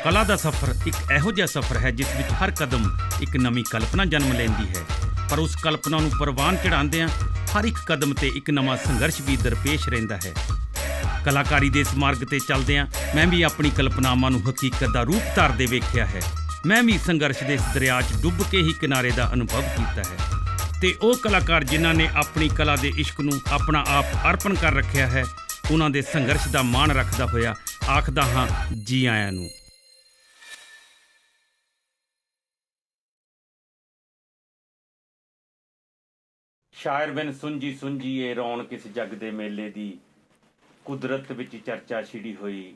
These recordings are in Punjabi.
ਕਲਾ ਦਾ ਸਫ਼ਰ ਇੱਕ ਇਹੋ ਜਿਹਾ ਸਫ਼ਰ ਹੈ ਜਿਸ ਵਿੱਚ ਹਰ ਕਦਮ ਇੱਕ ਨਵੀਂ ਕਲਪਨਾ ਜਨਮ ਲੈਂਦੀ ਹੈ, ਪਰ ਉਸ ਕਲਪਨਾ ਨੂੰ ਪ੍ਰਵਾਨ ਚੜ੍ਹਾਉਂਦਿਆਂ ਹਰ ਇੱਕ ਕਦਮ ਤੇ ਇੱਕ ਨਵਾਂ ਸੰਘਰਸ਼ ਵੀ ਦਰਪੇਸ਼ ਰਹਿੰਦਾ ਹੈ। ਕਲਾਕਾਰੀ ਦੇ ਇਸ ਮਾਰਗ ਤੇ ਚੱਲਦਿਆਂ ਮੈਂ ਵੀ ਆਪਣੀ ਕਲਪਨਾਵਾਂ ਨੂੰ ਹਕੀਕਤ ਦਾ ਰੂਪ ਧਾਰਦੇ ਵੇਖਿਆ ਹੈ। ਮੈਂ ਵੀ ਸੰਘਰਸ਼ ਦੇ ਇਸ ਦਰਿਆ 'ਚ ਡੁੱਬ ਕੇ ਹੀ ਕਿਨਾਰੇ ਦਾ ਅਨੁਭਵ ਕੀਤਾ ਹੈ। ਤੇ ਉਹ ਕਲਾਕਾਰ ਜਿਨ੍ਹਾਂ ਨੇ ਆਪਣੀ ਕਲਾ ਦੇ ਇਸ਼ਕ ਨੂੰ ਆਪਣਾ ਆਪ ਅਰਪਣ ਕਰ ਰੱਖਿਆ ਹੈ, ਉਹਨਾਂ ਦੇ ਸੰਘਰਸ਼ ਦਾ ਮਾਣ ਰੱਖਦਾ ਹੋਇਆ ਆਖਦਾ ਹਾਂ ਜੀ ਆਇਆਂ ਨੂੰ। ਸ਼ਾਇਰ ਬਿਨ ਸੁੰਝੀ ਸੁੰਝੀਏ ਰੌਣਕ ਇਸ ਜੱਗ ਦੇ ਮੇਲੇ ਦੀ, ਕੁਦਰਤ ਵਿੱਚ ਚਰਚਾ ਛਿੜੀ ਹੋਈ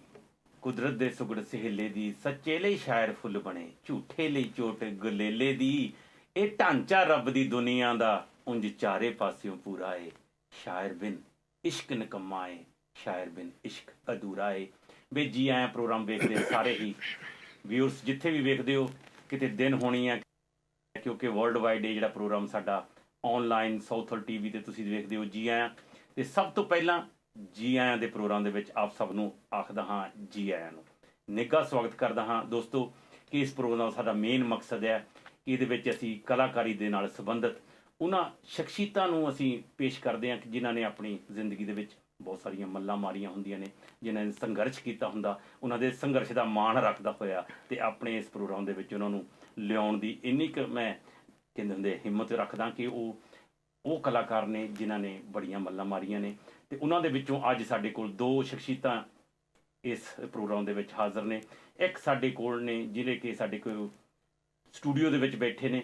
ਕੁਦਰਤ ਦੇ ਸੁਗੜ ਸਹੇਲੇ ਦੀ। ਸੱਚੇ ਲਈ ਸ਼ਾਇਰ ਫੁੱਲ ਬਣੇ, ਝੂਠੇ ਲਈ ਚੋਟ ਗੁਲੇਲੇ ਦੀ। ਇਹ ਢਾਂਚਾ ਰੱਬ ਦੀ ਦੁਨੀਆ ਦਾ ਉਂਝ ਚਾਰੇ ਪਾਸਿਓਂ ਪੂਰਾ ਏ। ਸ਼ਾਇਰ ਬਿਨ ਇਸ਼ਕ ਨਿਕੰਮਾ ਏ, ਸ਼ਾਇਰ ਬਿਨ ਇਸ਼ਕ ਅਧੂਰਾ ਏ। ਬਈ ਜੀ ਆਇਆਂ ਪ੍ਰੋਗਰਾਮ ਵੇਖਦੇ ਸਾਰੇ ਹੀ ਵਿਊਅਰਸ ਜਿੱਥੇ ਵੀ ਵੇਖਦੇ ਹੋ, ਕਿਤੇ ਦਿਨ ਹੋਣੀ ਹੈ ਕਿਉਂਕਿ ਵਰਲਡ ਵਾਈਡ ਇਹ ਜਿਹੜਾ ਪ੍ਰੋਗਰਾਮ ਸਾਡਾ ਔਨਲਾਈਨ ਸਾਊਥਲ TV ਤੇ ਤੁਸੀਂ ਵੇਖਦੇ ਹੋ। ਜੀ ਆਇਆਂ। ਤੇ ਸਭ ਤੋਂ ਪਹਿਲਾਂ ਜੀ ਆਇਆਂ ਦੇ ਪ੍ਰੋਗਰਾਮ ਦੇ ਵਿੱਚ ਆਪ ਸਭ ਨੂੰ ਆਖਦਾ ਹਾਂ ਜੀ ਆਇਆਂ ਨੂੰ, ਨਿੱਘਾ ਸਵਾਗਤ ਕਰਦਾ ਹਾਂ ਦੋਸਤੋ। ਕਿ ਇਸ ਪ੍ਰੋਗਰਾਮ ਦਾ ਸਾਡਾ ਮੇਨ ਮਕਸਦ ਹੈ ਕਿ ਇਹਦੇ ਵਿੱਚ ਅਸੀਂ ਕਲਾਕਾਰੀ ਦੇ ਨਾਲ ਸੰਬੰਧਿਤ ਉਹਨਾਂ ਸ਼ਖਸੀਅਤਾਂ ਨੂੰ ਅਸੀਂ ਪੇਸ਼ ਕਰਦੇ ਹਾਂ ਕਿ ਜਿਨ੍ਹਾਂ ਨੇ ਆਪਣੀ ਜ਼ਿੰਦਗੀ ਦੇ ਵਿੱਚ ਬਹੁਤ ਸਾਰੀਆਂ ਮੱਲਾਂ ਮਾਰੀਆਂ ਹੁੰਦੀਆਂ ਨੇ, ਜਿਨ੍ਹਾਂ ਨੇ ਸੰਘਰਸ਼ ਕੀਤਾ ਹੁੰਦਾ, ਉਹਨਾਂ ਦੇ ਸੰਘਰਸ਼ ਦਾ ਮਾਣ ਰੱਖਦਾ ਹੋਇਆ ਤੇ ਆਪਣੇ ਇਸ ਪ੍ਰੋਗਰਾਮ ਦੇ ਵਿੱਚ ਉਹਨਾਂ ਨੂੰ ਲਿਆਉਣ ਦੀ ਇੰਨੀ ਕੁ ਮੈਂ ਕਹਿੰਦੇ ਹੁੰਦੇ ਹਿੰਮਤ ਰੱਖਦਾ ਕਿ ਉਹ ਕਲਾਕਾਰ ਨੇ ਜਿਨ੍ਹਾਂ ਨੇ ਬੜੀਆਂ ਮੱਲਾਂ ਮਾਰੀਆਂ ਨੇ। ਤੇ ਉਹਨਾਂ ਦੇ ਵਿੱਚੋਂ ਅੱਜ ਸਾਡੇ ਕੋਲ ਦੋ ਸ਼ਖਸੀਅਤਾਂ ਇਸ ਪ੍ਰੋਗਰਾਮ ਦੇ ਵਿੱਚ ਹਾਜ਼ਰ ਨੇ। ਇੱਕ ਸਾਡੇ ਕੋਲ ਨੇ ਜਿਹੜੇ ਕਿ ਸਾਡੇ ਕੋਲ ਸਟੂਡੀਓ ਦੇ ਵਿੱਚ ਬੈਠੇ ਨੇ,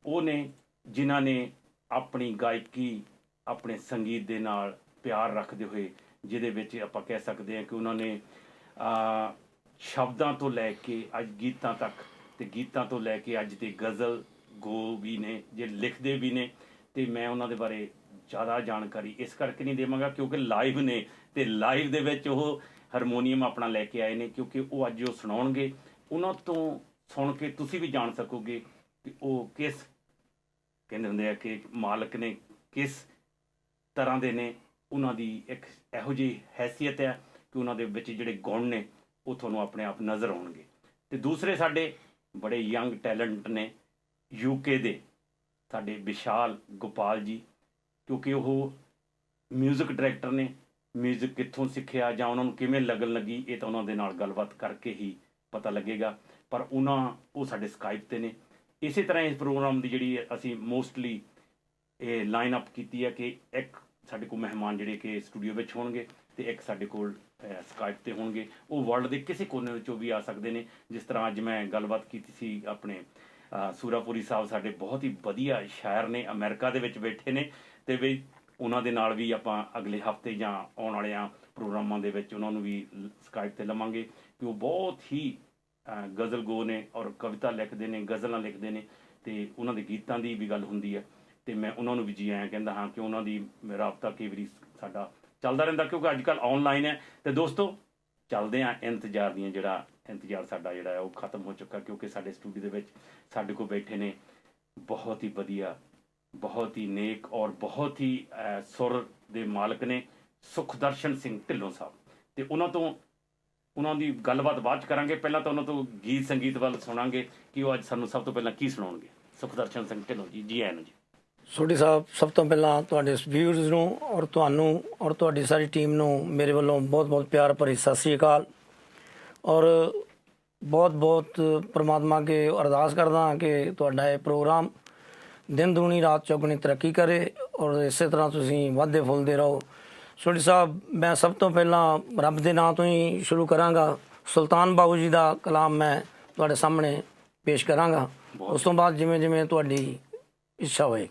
ਉਹ ਨੇ ਜਿਨ੍ਹਾਂ ਨੇ ਆਪਣੀ ਗਾਇਕੀ ਆਪਣੇ ਸੰਗੀਤ ਦੇ ਨਾਲ ਪਿਆਰ ਰੱਖਦੇ ਹੋਏ, ਜਿਹਦੇ ਵਿੱਚ ਆਪਾਂ ਕਹਿ ਸਕਦੇ ਹਾਂ ਕਿ ਉਹਨਾਂ ਨੇ ਸ਼ਬਦਾਂ ਤੋਂ ਲੈ ਕੇ ਅੱਜ ਗੀਤਾਂ ਤੱਕ ਤੇ ਗੀਤਾਂ ਤੋਂ ਲੈ ਕੇ ਅੱਜ ਦੇ ਗਜ਼ਲ ਗੋ ਵੀ ਨੇ, ਜੇ ਲਿਖਦੇ ਵੀ ਨੇ। ਤੇ ਮੈਂ ਉਹਨਾਂ ਦੇ ਬਾਰੇ ਜ਼ਿਆਦਾ ਜਾਣਕਾਰੀ ਇਸ ਕਰਕੇ ਨਹੀਂ ਦੇਵਾਂਗਾ ਕਿਉਂਕਿ ਲਾਈਵ ਨੇ ਤੇ ਲਾਈਵ ਦੇ ਵਿੱਚ ਉਹ ਹਾਰਮੋਨੀਅਮ ਆਪਣਾ ਲੈ ਕੇ ਆਏ ਨੇ, ਕਿਉਂਕਿ ਉਹ ਅੱਜ ਉਹ ਸੁਣਾਉਣਗੇ। ਉਹਨਾਂ ਤੋਂ ਸੁਣ ਕੇ ਤੁਸੀਂ ਵੀ ਜਾਣ ਸਕੋਗੇ ਕਿ ਉਹ ਕਿਸ ਕਹਿੰਦੇ ਹੁੰਦੇ ਆ ਕਿ ਮਾਲਕ ਨੇ, ਕਿਸ ਤਰ੍ਹਾਂ ਦੇ ਨੇ। ਉਹਨਾਂ ਦੀ ਇੱਕ ਇਹੋ ਜਿਹੀ ਹੈਸੀਅਤ ਹੈ ਕਿ ਉਹਨਾਂ ਦੇ ਵਿੱਚ ਜਿਹੜੇ ਗੁਣ ਨੇ ਉਹ ਤੁਹਾਨੂੰ ਆਪਣੇ ਆਪ ਨਜ਼ਰ ਆਉਣਗੇ। ਤੇ ਦੂਸਰੇ ਸਾਡੇ ਬੜੇ ਯੰਗ ਟੈਲੈਂਟ ਨੇ UK ਦੇ ਸਾਡੇ ਵਿਸ਼ਾਲ ਗੋਪਾਲ ਜੀ, ਕਿਉਂਕਿ ਉਹ ਮਿਊਜ਼ਿਕ ਡਾਇਰੈਕਟਰ ਨੇ। ਮਿਊਜ਼ਿਕ ਕਿੱਥੋਂ ਸਿੱਖਿਆ ਜਾਂ ਉਹਨਾਂ ਨੂੰ ਕਿਵੇਂ ਲੱਗਣ ਲੱਗੀ, ਇਹ ਤਾਂ ਉਹਨਾਂ ਦੇ ਨਾਲ ਗੱਲਬਾਤ ਕਰਕੇ ਹੀ ਪਤਾ ਲੱਗੇਗਾ। ਪਰ ਉਹ ਸਾਡੇ ਸਕਾਈਪ 'ਤੇ ਨੇ। ਇਸੇ ਤਰ੍ਹਾਂ ਇਸ ਪ੍ਰੋਗਰਾਮ ਦੀ ਜਿਹੜੀ ਅਸੀਂ ਮੋਸਟਲੀ ਇਹ ਲਾਈਨ ਅਪ ਕੀਤੀ ਹੈ ਕਿ ਇੱਕ ਸਾਡੇ ਕੋਲ ਮਹਿਮਾਨ ਜਿਹੜੇ ਕਿ ਸਟੂਡੀਓ ਵਿੱਚ ਹੋਣਗੇ ਤੇ ਇੱਕ ਸਾਡੇ ਕੋਲ ਸਕਾਈਪ 'ਤੇ ਹੋਣਗੇ। ਉਹ ਵਰਲਡ ਦੇ ਕਿਸੇ ਕੋਨੇ ਵਿੱਚੋਂ ਵੀ ਆ ਸਕਦੇ ਨੇ। ਜਿਸ ਤਰ੍ਹਾਂ ਅੱਜ ਮੈਂ ਗੱਲਬਾਤ ਕੀਤੀ ਸੀ ਆਪਣੇ ਸੂਰਾਪੁਰੀ ਸਾਹਿਬ, ਸਾਡੇ ਬਹੁਤ ਹੀ ਵਧੀਆ ਸ਼ਾਇਰ ਨੇ, ਅਮਰੀਕਾ ਦੇ ਵਿੱਚ ਬੈਠੇ ਨੇ। ਤੇ ਵੀ ਉਹਨਾਂ ਦੇ ਨਾਲ ਵੀ ਆਪਾਂ ਅਗਲੇ ਹਫਤੇ ਜਾਂ ਆਉਣ ਵਾਲਿਆਂ ਪ੍ਰੋਗਰਾਮਾਂ ਦੇ ਵਿੱਚ ਉਹਨਾਂ ਨੂੰ ਵੀ ਸਕਾਈਪ 'ਤੇ ਲਵਾਂਗੇ ਕਿ ਉਹ ਬਹੁਤ ਹੀ ਗਜ਼ਲ ਗੋ ਨੇ ਔਰ ਕਵਿਤਾ ਲਿਖਦੇ ਨੇ, ਗਜ਼ਲਾਂ ਲਿਖਦੇ ਨੇ ਤੇ ਉਹਨਾਂ ਦੇ ਗੀਤਾਂ ਦੀ ਵੀ ਗੱਲ ਹੁੰਦੀ ਹੈ। ਤੇ ਮੈਂ ਉਹਨਾਂ ਨੂੰ ਵੀ ਜੀ ਆਇਆਂ ਕਹਿੰਦਾ ਹਾਂ ਕਿ ਉਹਨਾਂ ਦੀ ਰਾਬਤਾ ਕਈ ਵਾਰੀ ਸਾਡਾ ਚੱਲਦਾ ਰਹਿੰਦਾ ਕਿਉਂਕਿ ਅੱਜ ਕੱਲ੍ਹ ਔਨਲਾਈਨ ਹੈ। ਤੇ ਦੋਸਤੋ ਚੱਲਦੇ ਹਾਂ ਇੰਤਜ਼ਾਰ ਦੀਆਂ, ਜਿਹੜਾ ਇੰਤਜ਼ਾਰ ਸਾਡਾ ਜਿਹੜਾ ਹੈ ਉਹ ਖਤਮ ਹੋ ਚੁੱਕਾ ਕਿਉਂਕਿ ਸਾਡੇ ਸਟੂਡੀਓ ਦੇ ਵਿੱਚ ਸਾਡੇ ਕੋਲ ਬੈਠੇ ਨੇ ਬਹੁਤ ਹੀ ਵਧੀਆ, ਬਹੁਤ ਹੀ ਨੇਕ ਔਰ ਬਹੁਤ ਹੀ ਸੁਰ ਦੇ ਮਾਲਕ ਨੇ ਸੁਖਦਰਸ਼ਨ ਸਿੰਘ ਢਿੱਲੋਂ ਸਾਹਿਬ। ਤੇ ਉਹਨਾਂ ਦੀ ਗੱਲਬਾਤ ਬਾਅਦ 'ਚ ਕਰਾਂਗੇ। ਪਹਿਲਾਂ ਤਾਂ ਉਹਨਾਂ ਤੋਂ ਗੀਤ ਸੰਗੀਤ ਵੱਲ ਸੁਣਾਂਗੇ ਕਿ ਉਹ ਅੱਜ ਸਾਨੂੰ ਸਭ ਤੋਂ ਪਹਿਲਾਂ ਕੀ ਸੁਣਾਉਣਗੇ। ਸੁਖਦਰਸ਼ਨ ਸਿੰਘ ਢਿੱਲੋਂ ਜੀ, ਜੀ ਆਇਆਂ ਨੂੰ ਜੀ। ਸੋਢੀ ਸਾਹਿਬ, ਸਭ ਤੋਂ ਪਹਿਲਾਂ ਤੁਹਾਡੇ ਵਿਊਅਰਸ ਨੂੰ ਔਰ ਤੁਹਾਨੂੰ ਔਰ ਤੁਹਾਡੀ ਸਾਰੀ ਟੀਮ ਨੂੰ ਮੇਰੇ ਵੱਲੋਂ ਬਹੁਤ ਬਹੁਤ ਪਿਆਰ ਭਰੀ ਸਤਿ ਸ਼੍ਰੀ ਅਕਾਲ। ਔਰ ਬਹੁਤ ਬਹੁਤ ਪਰਮਾਤਮਾ ਅੱਗੇ ਅਰਦਾਸ ਕਰਦਾ ਹਾਂ ਕਿ ਤੁਹਾਡਾ ਇਹ ਪ੍ਰੋਗਰਾਮ ਦਿਨ ਦੂਣੀ ਰਾਤ ਚੌਗੁਣੀ ਤਰੱਕੀ ਕਰੇ ਔਰ ਇਸੇ ਤਰ੍ਹਾਂ ਤੁਸੀਂ ਵੱਧਦੇ ਫੁੱਲਦੇ ਰਹੋ। ਸੋਢੀ ਸਾਹਿਬ, ਮੈਂ ਸਭ ਤੋਂ ਪਹਿਲਾਂ ਰੱਬ ਦੇ ਨਾਂ ਤੋਂ ਹੀ ਸ਼ੁਰੂ ਕਰਾਂਗਾ। ਸੁਲਤਾਨ ਬਾਬੂ ਜੀ ਦਾ ਕਲਾਮ ਮੈਂ ਤੁਹਾਡੇ ਸਾਹਮਣੇ ਪੇਸ਼ ਕਰਾਂਗਾ। ਉਸ ਤੋਂ ਬਾਅਦ ਜਿਵੇਂ ਜਿਵੇਂ ਤੁਹਾਡੀ ਇੱਛਾ ਹੋਏ।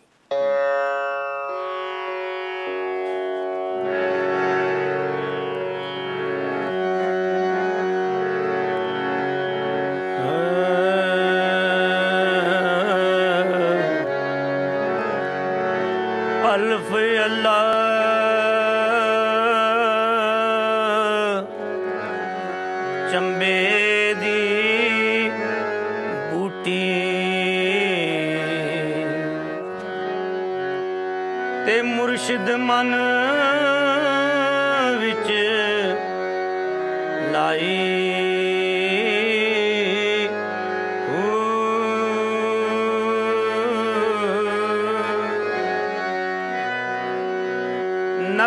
ਅਲਫ ਅੱਲਾ ਚੰਬੇ ਦੀ ਬੂਟੀ ਤੇ ਮੁਰਸ਼ਿਦ ਮਨ ਵਿੱਚ ਲਾਈ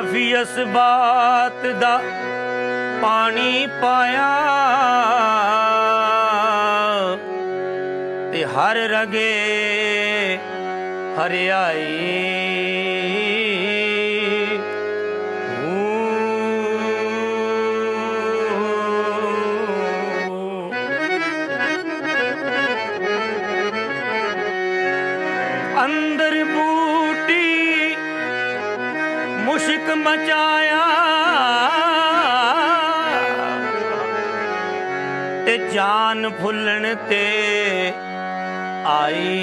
ਕਾਫੀ ਅਸਬਾਤ ਦਾ ਪਾਣੀ ਪਾਇਆ ਤੇ ਹਰ ਰਗੇ ਹਰਿਆਈ ਅੰਦਰ ਬੂਟੀ ਮੁਸ਼ਕ ਮਚਾਇਆ ਤੇ ਜਾਨ ਫੁੱਲਣ ਤੇ ਆਈ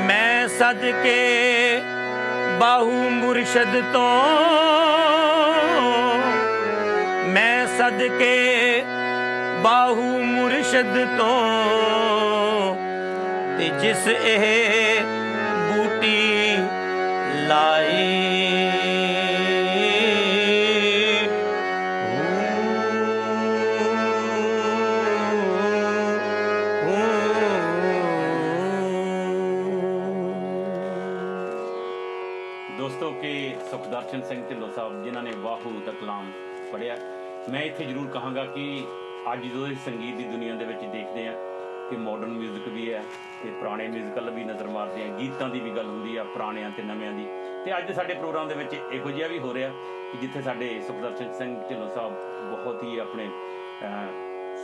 ਮੈਂ ਸੱਜ ਕੇ ਬਾਹੂ ਮੁਰਸ਼ਦ ਤੋਂ ਮੈਂ ਸਦਕੇ ਬਾਹੂ ਮੁਰਸ਼ਦ ਤੋਂ ਤੇ ਜਿਸ ਇਹ ਬੂਟੀ ਲਾਈ ਦੋਸਤੋ ਕਿ ਸੁਖਦਰਸ਼ਨ ਸਿੰਘ ਢਿੱਲੋਂ ਸਾਹਿਬ ਜਿਨ੍ਹਾਂ ਨੇ ਵਾਹੂ ਦਾ ਕਲਾਮ ਪੜ੍ਹਿਆ, ਮੈਂ ਇੱਥੇ ਜ਼ਰੂਰ ਕਹਾਂਗਾ ਕਿ ਅੱਜ ਜਦੋਂ ਅਸੀਂ ਸੰਗੀਤ ਦੀ ਦੁਨੀਆ ਦੇ ਵਿੱਚ ਦੇਖਦੇ ਹਾਂ ਕਿ ਮਾਡਰਨ ਮਿਊਜ਼ਿਕ ਵੀ ਹੈ ਤੇ ਪੁਰਾਣੇ ਮਿਊਜ਼ਿਕਲ ਵੀ ਨਜ਼ਰ ਮਾਰਦੇ ਆ, ਗੀਤਾਂ ਦੀ ਵੀ ਗੱਲ ਹੁੰਦੀ ਆ ਪੁਰਾਣਿਆਂ ਤੇ ਨਵਿਆਂ ਦੀ। ਤੇ ਅੱਜ ਸਾਡੇ ਪ੍ਰੋਗਰਾਮ ਦੇ ਵਿੱਚ ਇਹੋ ਜਿਹਾ ਵੀ ਹੋ ਰਿਹਾ ਕਿ ਜਿੱਥੇ ਸਾਡੇ ਸੁਖਦਰਸ਼ਨ ਸਿੰਘ ਢਿੱਲੋਂ ਸਾਹਿਬ ਬਹੁਤ ਹੀ ਆਪਣੇ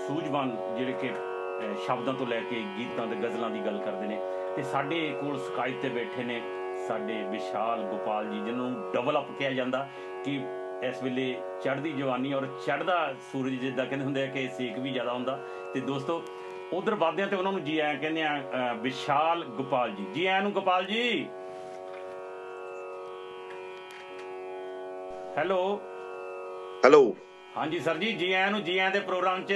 ਸੂਝਵਾਨ ਜਿਹੜੇ ਕਿ ਸ਼ਬਦਾਂ ਤੋਂ ਲੈ ਕੇ ਗੀਤਾਂ ਤੇ ਗਜ਼ਲਾਂ ਦੀ ਗੱਲ ਕਰਦੇ ਨੇ, ਤੇ ਸਾਡੇ ਕੋਲ ਸਕਾਇਤ ਤੇ ਬੈਠੇ ਨੇ ਸਾਡੇ ਵਿਸ਼ਾਲ ਗੋਪਾਲ ਜੀ, ਜਿਹਨਾਂ ਨੂੰ ਡਬਲ ਅਪ ਕਿਹਾ ਜਾਂਦਾ ਕਿ ਇਸ ਵੇਲੇ ਚੜ੍ਹਦੀ ਜਵਾਨੀ ਔਰ ਚੜ੍ਹਦਾ ਸੂਰਜ ਜਿੱਦਾਂ ਕਹਿੰਦੇ ਹੁੰਦੇ ਆ ਕਿ ਸੇਕ ਵੀ ਜ਼ਿਆਦਾ ਹੁੰਦਾ। ਤੇ ਦੋਸਤੋ ਉਧਰ ਵੱਧਦੇ ਆ ਤੇ ਉਹਨਾਂ ਨੂੰ ਜੀ ਆਇਆਂ ਕਹਿੰਦੇ ਆ ਵਿਸ਼ਾਲ ਗੋਪਾਲ ਜੀ, ਜੀ ਆਇਆਂ ਨੂੰ ਗੋਪਾਲ ਜੀ। ਹੈਲੋ ਹਾਂਜੀ ਸਰ ਜੀ ਆਇਆਂ ਨੂੰ, ਜੀ ਆਇਆਂ ਦੇ ਪ੍ਰੋਗਰਾਮ 'ਚ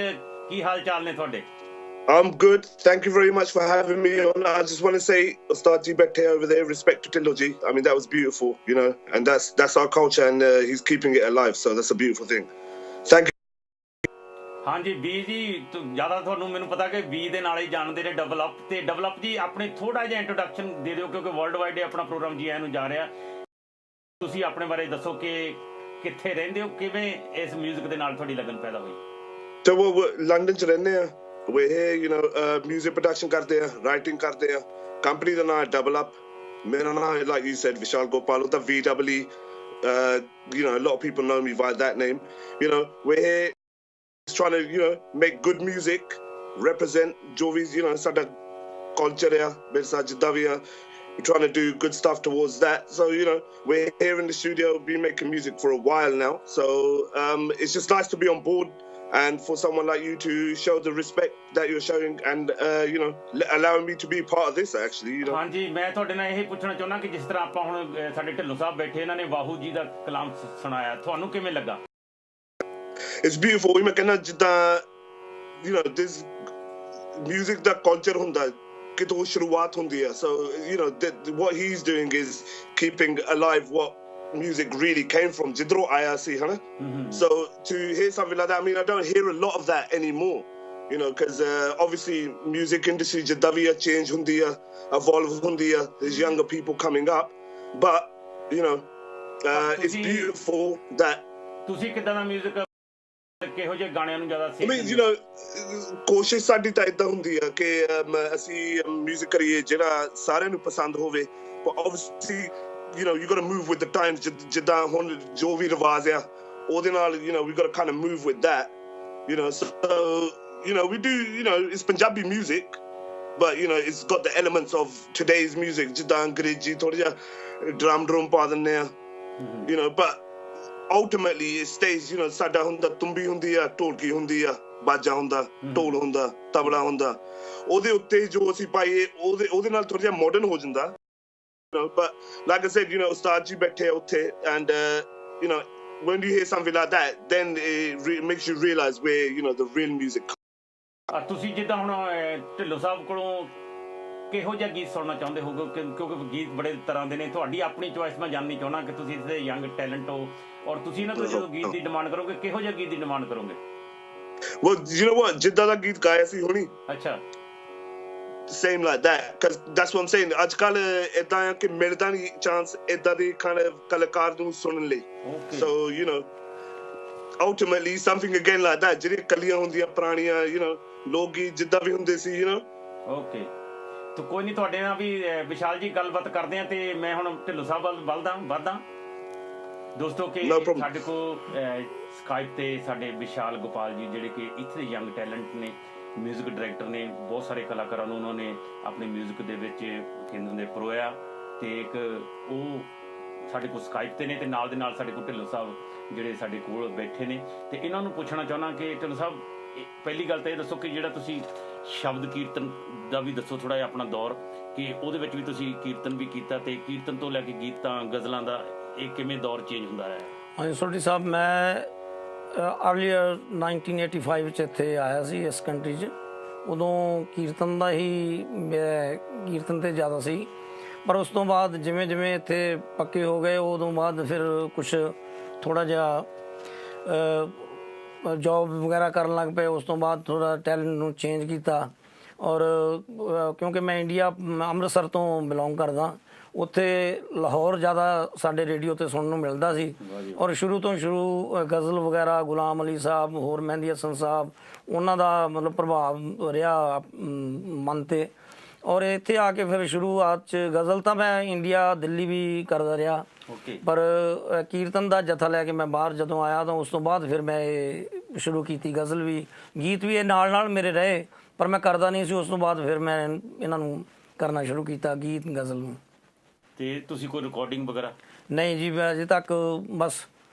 ਕੀ ਹਾਲ ਚਾਲ ਨੇ ਤੁਹਾਡੇ? I'm good. Thank you very much for having me on. I just want to say, Ustad Ji Bette over there, respect to Tillo Ji. I mean, that was beautiful, you know, and that's our culture, and he's keeping it alive, so that's a beautiful thing. Thank you. ਹਾਂਜੀ ਬੀ ਜੀ, ਜ਼ਿਆਦਾ ਤੁਹਾਨੂੰ ਮੈਨੂੰ ਪਤਾ ਕਿ ਬੀ ਦੇ ਨਾਲ ਹੀ ਜਾਣਦੇ ਨੇ ਡਬਲ ਅਪ। ਤੇ ਡਬਲ ਅਪ ਜੀ ਆਪਣੇ ਥੋੜਾ ਜਿਹਾ ਇੰਟਰੋਡਕਸ਼ਨ ਦੇ ਦਿਓ ਕਿਉਂਕਿ ਵਰਲਡ ਵਾਈਡ ਆਪਣਾ ਪ੍ਰੋਗਰਾਮ ਜੀ ਆਇਆਂ ਨੂੰ ਜਾ ਰਿਹਾ। ਤੁਸੀਂ ਆਪਣੇ ਬਾਰੇ ਦੱਸੋ ਕਿ ਕਿੱਥੇ ਰਹਿੰਦੇ ਹੋ, ਕਿਵੇਂ ਇਸ ਮਿਊਜ਼ਿਕ ਦੇ ਨਾਲ ਤੁਹਾਡੀ ਲਗਨ ਪੈਦਾ ਹੋਈ? So we're London 'ਚ ਰਹਿੰਦੇ ਆ। We're here, you know, music production ਕਰਦੇ ਆ, writing ਕਰਦੇ ਆ। ਕੰਪਨੀ ਦਾ ਨਾਮ ਹੈ ਡਬਲ ਅਪ। ਮੇਰਾ ਨਾਮ ਹੈ, like you said, Vishal Gopal, the VWE. You know, a lot of people know me by that name. You know, we're here trying to, you know, make good music, represent ਜੋ ਵੀ, you know, ਸਾਡਾ culture ਆ, ਵਿਰਸਾ ਜਿੱਦਾਂ ਵੀ ਆ। We're trying to do good stuff towards that. So, you know, we're here in the studio, been making music for a while now. So it's just nice to be on board. And for someone like you to show the respect that you're showing and, you know, allowing me to be part of this, actually, you know. ਹਾਂਜੀ, ਮੈਂ ਤੁਹਾਡੇ ਨਾਲ ਇਹ ਪੁੱਛਣਾ ਚਾਹੁੰਦਾ ਕਿ ਜਿਸ ਤਰ੍ਹਾਂ ਆਪਾਂ ਹੁਣ ਸਾਡੇ ਢਿੱਲੋਂ ਸਾਹਿਬ ਬੈਠੇ, ਇਹਨਾਂ ਨੇ ਵਾਹੂ ਜੀ ਦਾ ਕਲਾਮ ਸੁਣਾਇਆ, ਤੁਹਾਨੂੰ ਕਿਵੇਂ ਲੱਗਾ? It's beautiful. ਮੈਂ ਕਹਿੰਦਾ ਜਿੱਦਾਂ, you know, this music the culture ਹੁੰਦਾ, ਕਿਤੋਂ ਸ਼ੁਰੂਆਤ ਹੁੰਦੀ ਆ. So, you know, what he's doing is keeping alive what music really came from, jidro aaya si, hana? So to hear something like that, I mean, I don't hear a lot of that anymore, you know, because obviously music industry jidda bhi change hundi hai, evolve hundi hai, there's younger people coming up, but you know, it's beautiful that ਤੁਸੀਂ ਕਿਦਾਂ ਦਾ 뮤직 ਕਿਹੋ ਜਿਹੇ ਗਾਣਿਆਂ ਨੂੰ ਜ਼ਿਆਦਾ I mean, you know, ਕੋਸ਼ਿਸ਼ ਸਾਡੀ ਤਾਂ ਇਦਾਂ ਹੁੰਦੀ ਆ ਕਿ ਅਸੀਂ 뮤직 ਕਰੀਏ ਜਿਹੜਾ ਸਾਰਿਆਂ ਨੂੰ ਪਸੰਦ ਹੋਵੇ, but obviously you know, you got to move with the times. ਜਿੱਦਾਂ ਹੁਣ ਜੋ ਵੀ ਰਿਵਾਜ ਆ ਉਹਦੇ ਨਾਲ, you know, we got to kind of move with that, you know. So you know, we do, you know, it's Punjabi music, but you know, it's got the elements of today's music. ਜਿੱਦਾਂ ਅੰਗਰੇਜ਼ੀ ਥੋੜਾ ਜਿਹਾ drum ਪਾ ਦਿੰਦੇ ਆ, you know, but ultimately it stays, you know, ਸਾਡਾ ਹੁੰਦਾ ਤੁੰਬੀ ਹੁੰਦੀ ਆ, ਢੋਲਕੀ ਹੁੰਦੀ ਆ, ਬਾਜਾ ਹੁੰਦਾ, ਢੋਲ ਹੁੰਦਾ, ਤਬਲਾ ਹੁੰਦਾ, ਉਹਦੇ ਉੱਤੇ ਜੋ ਅਸੀਂ ਪਾਈਏ ਉਹਦੇ ਨਾਲ ਥੋੜਾ ਜਿਹਾ ਮਾਡਰਨ ਹੋ ਜਾਂਦਾ। But like I said, you know, Ustad Ji Bette utte, and you know, when you hear something like that, then it makes you realize where, you know, the real music comes. ਤੁਸੀਂ ਜਿੱਦਾਂ ਹੁਣ ਢਿੱਲੋਂ ਸਾਹਿਬ ਕੋਲੋਂ ਕਿਹੋ ਜਿਹਾ ਗੀਤ ਸੁਣਨਾ ਚਾਹੁੰਦੇ ਹੋਗੇ, ਕਿਉਂਕਿ ਗੀਤ ਬੜੇ ਤਰ੍ਹਾਂ ਦੇ ਨੇ, ਤੁਹਾਡੀ ਆਪਣੀ ਚੋਇਸ ਮੈਂ ਜਾਣਨੀ ਚਾਹੁੰਦਾ ਕਿ ਤੁਸੀਂ ਇਸ ਯੰਗ ਟੈਲੈਂਟ ਹੋ ਔਰ ਤੁਸੀਂ ਇਹਨਾਂ ਤੋਂ ਜਦੋਂ ਗੀਤ ਦੀ ਡਿਮਾਂਡ ਕਰੋਗੇ ਕਿਹੋ ਜਿਹਾ ਗੀਤ ਦੀ ਡਿਮਾਂਡ ਕਰੋਗੇ? well, you know what, ਜਿੱਦਾਂ ਦਾ ਗੀਤ ਗਾਇਆ ਸੀ ਹੁਣੀ, ਅੱਛਾ same like that, because that's what I'm saying. ਅੱਜ ਕੱਲ ਇਦਾਂ ਆ ਕਿ ਮਿਲਦਾ ਨਹੀਂ ਚਾਂਸ ਇਦਾਂ ਦੇ kind of ਕਲਾਕਾਰ ਨੂੰ ਸੁਣਨ ਲਈ, okay so you know ultimately something again like that, ਜਿਹੜੀਆਂ ਕਲੀਆਂ ਹੁੰਦੀਆਂ ਪੁਰਾਣੀਆਂ, you know, ਲੋਕ ਗੀਤ ਜਿੱਦਾਂ ਵੀ ਹੁੰਦੇ ਸੀ, you know। ਓਕੇ ਤਾਂ ਕੋਈ ਨਹੀਂ, ਤੁਹਾਡੇ ਨਾਲ ਵੀ ਵਿਸ਼ਾਲ ਜੀ ਗੱਲਬਾਤ ਕਰਦੇ ਆ ਤੇ ਮੈਂ ਹੁਣ ਢਿੱਲੋਂ ਸਾਹਿਬ ਵੱਲ ਵੱਧਦਾ ਦੋਸਤੋ ਕਿ No problem। ਸਾਡੇ ਕੋਲ ਸਕਾਈਪ ਤੇ ਸਾਡੇ ਵਿਸ਼ਾਲ ਗੋਪਾਲ ਜੀ ਜਿਹੜੇ ਕਿ ਇੱਥੇ ਦੇ ਯੰਗ ਟੈਲੈਂਟ ਨੇ, ਮਿਊਜ਼ਿਕ ਡਾਇਰੈਕਟਰ ਨੇ, ਬਹੁਤ ਸਾਰੇ ਕਲਾਕਾਰਾਂ ਨੂੰ ਉਹਨਾਂ ਨੇ ਆਪਣੇ ਮਿਊਜ਼ਿਕ ਦੇ ਵਿੱਚ ਕੇਂਦਰ ਦੇ ਪਰੋਇਆ ਤੇ ਇੱਕ ਉਹ ਸਾਡੇ ਕੋਲ ਸਕਾਈਪ ਤੇ ਨੇ ਤੇ ਨਾਲ ਦੇ ਨਾਲ ਸਾਡੇ ਕੋਲ ਢਿੱਲੋਂ ਸਾਹਿਬ ਜਿਹੜੇ ਸਾਡੇ ਕੋਲ ਬੈਠੇ ਨੇ ਤੇ ਇਹਨਾਂ ਨੂੰ ਪੁੱਛਣਾ ਚਾਹੁੰਦਾ ਕਿ ਢਿੱਲੋਂ ਸਾਹਿਬ ਪਹਿਲੀ ਗੱਲ ਤਾਂ ਇਹ ਦੱਸੋ ਕਿ ਜਿਹੜਾ ਤੁਸੀਂ ਸ਼ਬਦ ਕੀਰਤਨ ਦਾ ਵੀ ਦੱਸੋ ਥੋੜਾ ਜਿਹਾ ਆਪਣਾ ਦੌਰ, ਕਿ ਉਹਦੇ ਵਿੱਚ ਵੀ ਤੁਸੀਂ ਕੀਰਤਨ ਵੀ ਕੀਤਾ ਤੇ ਕੀਰਤਨ ਤੋਂ ਲੈ ਕੇ ਗੀਤਾਂ ਗਜ਼ਲਾਂ ਦਾ ਇਹ ਕਿਵੇਂ ਦੌਰ ਚੇਂਜ ਹੁੰਦਾ ਹੈ? ਹਾਂਜੀ ਸੋਢੀ ਸਾਹਿਬ, ਮੈਂ ਅਰਲੀਅਰ 1985 ਵਿੱਚ ਇੱਥੇ ਆਇਆ ਸੀ ਇਸ ਕੰਟਰੀ 'ਚ। ਉਦੋਂ ਕੀਰਤਨ ਦਾ ਹੀ ਮੈਂ ਕੀਰਤਨ ਤੇ ਜ਼ਿਆਦਾ ਸੀ, ਪਰ ਉਸ ਤੋਂ ਬਾਅਦ ਜਿਵੇਂ ਜਿਵੇਂ ਇੱਥੇ ਪੱਕੇ ਹੋ ਗਏ ਉਦੋਂ ਬਾਅਦ ਫਿਰ ਕੁਛ ਥੋੜ੍ਹਾ ਜਿਹਾ ਜੌਬ ਵਗੈਰਾ ਕਰਨ ਲੱਗ ਪਏ। ਉਸ ਤੋਂ ਬਾਅਦ ਥੋੜ੍ਹਾ ਟੈਲੈਂਟ ਨੂੰ ਚੇਂਜ ਕੀਤਾ ਔਰ ਕਿਉਂਕਿ ਮੈਂ ਇੰਡੀਆ ਅੰਮ੍ਰਿਤਸਰ ਤੋਂ ਬਿਲੋਂਗ ਕਰਦਾ, ਉੱਥੇ ਲਾਹੌਰ ਜ਼ਿਆਦਾ ਸਾਡੇ ਰੇਡੀਓ ਤੇ ਸੁਣਨ ਨੂੰ ਮਿਲਦਾ ਸੀ ਔਰ ਸ਼ੁਰੂ ਤੋਂ ਸ਼ੁਰੂ ਗਜ਼ਲ ਵਗੈਰਾ ਗੁਲਾਮ ਅਲੀ ਸਾਹਿਬ, ਹੋਰ ਮਹਿੰਦੀ ਹਸਨ ਸਾਹਿਬ, ਉਹਨਾਂ ਦਾ ਮਤਲਬ ਪ੍ਰਭਾਵ ਰਿਹਾ ਮਨ 'ਤੇ। ਔਰ ਇੱਥੇ ਆ ਕੇ ਫਿਰ ਸ਼ੁਰੂਆਤ 'ਚ ਗਜ਼ਲ ਤਾਂ ਮੈਂ ਇੰਡੀਆ ਦਿੱਲੀ ਵੀ ਕਰਦਾ ਰਿਹਾ, ਪਰ ਕੀਰਤਨ ਦਾ ਜਥਾ ਲੈ ਕੇ ਮੈਂ ਬਾਹਰ ਜਦੋਂ ਆਇਆ ਤਾਂ ਉਸ ਤੋਂ ਬਾਅਦ ਫਿਰ ਮੈਂ ਇਹ ਸ਼ੁਰੂ ਕੀਤੀ ਗਜ਼ਲ ਵੀ, ਗੀਤ ਵੀ ਇਹ ਨਾਲ ਨਾਲ ਮੇਰੇ ਰਹੇ, ਪਰ ਮੈਂ ਕਰਦਾ ਨਹੀਂ ਸੀ। ਉਸ ਤੋਂ ਬਾਅਦ ਫਿਰ ਮੈਂ ਇਹਨਾਂ ਨੂੰ ਕਰਨਾ ਸ਼ੁਰੂ ਕੀਤਾ, ਗੀਤ ਗਜ਼ਲ ਨੂੰ। ਤੇ ਤੁਸੀਂ ਕੋਈ ਰਿਕਾਰਡਿੰਗ ਵਗੈਰਾ? ਨਹੀਂ ਜੀ, ਮੈਂ ਅਜੇ ਤੱਕ ਬਸ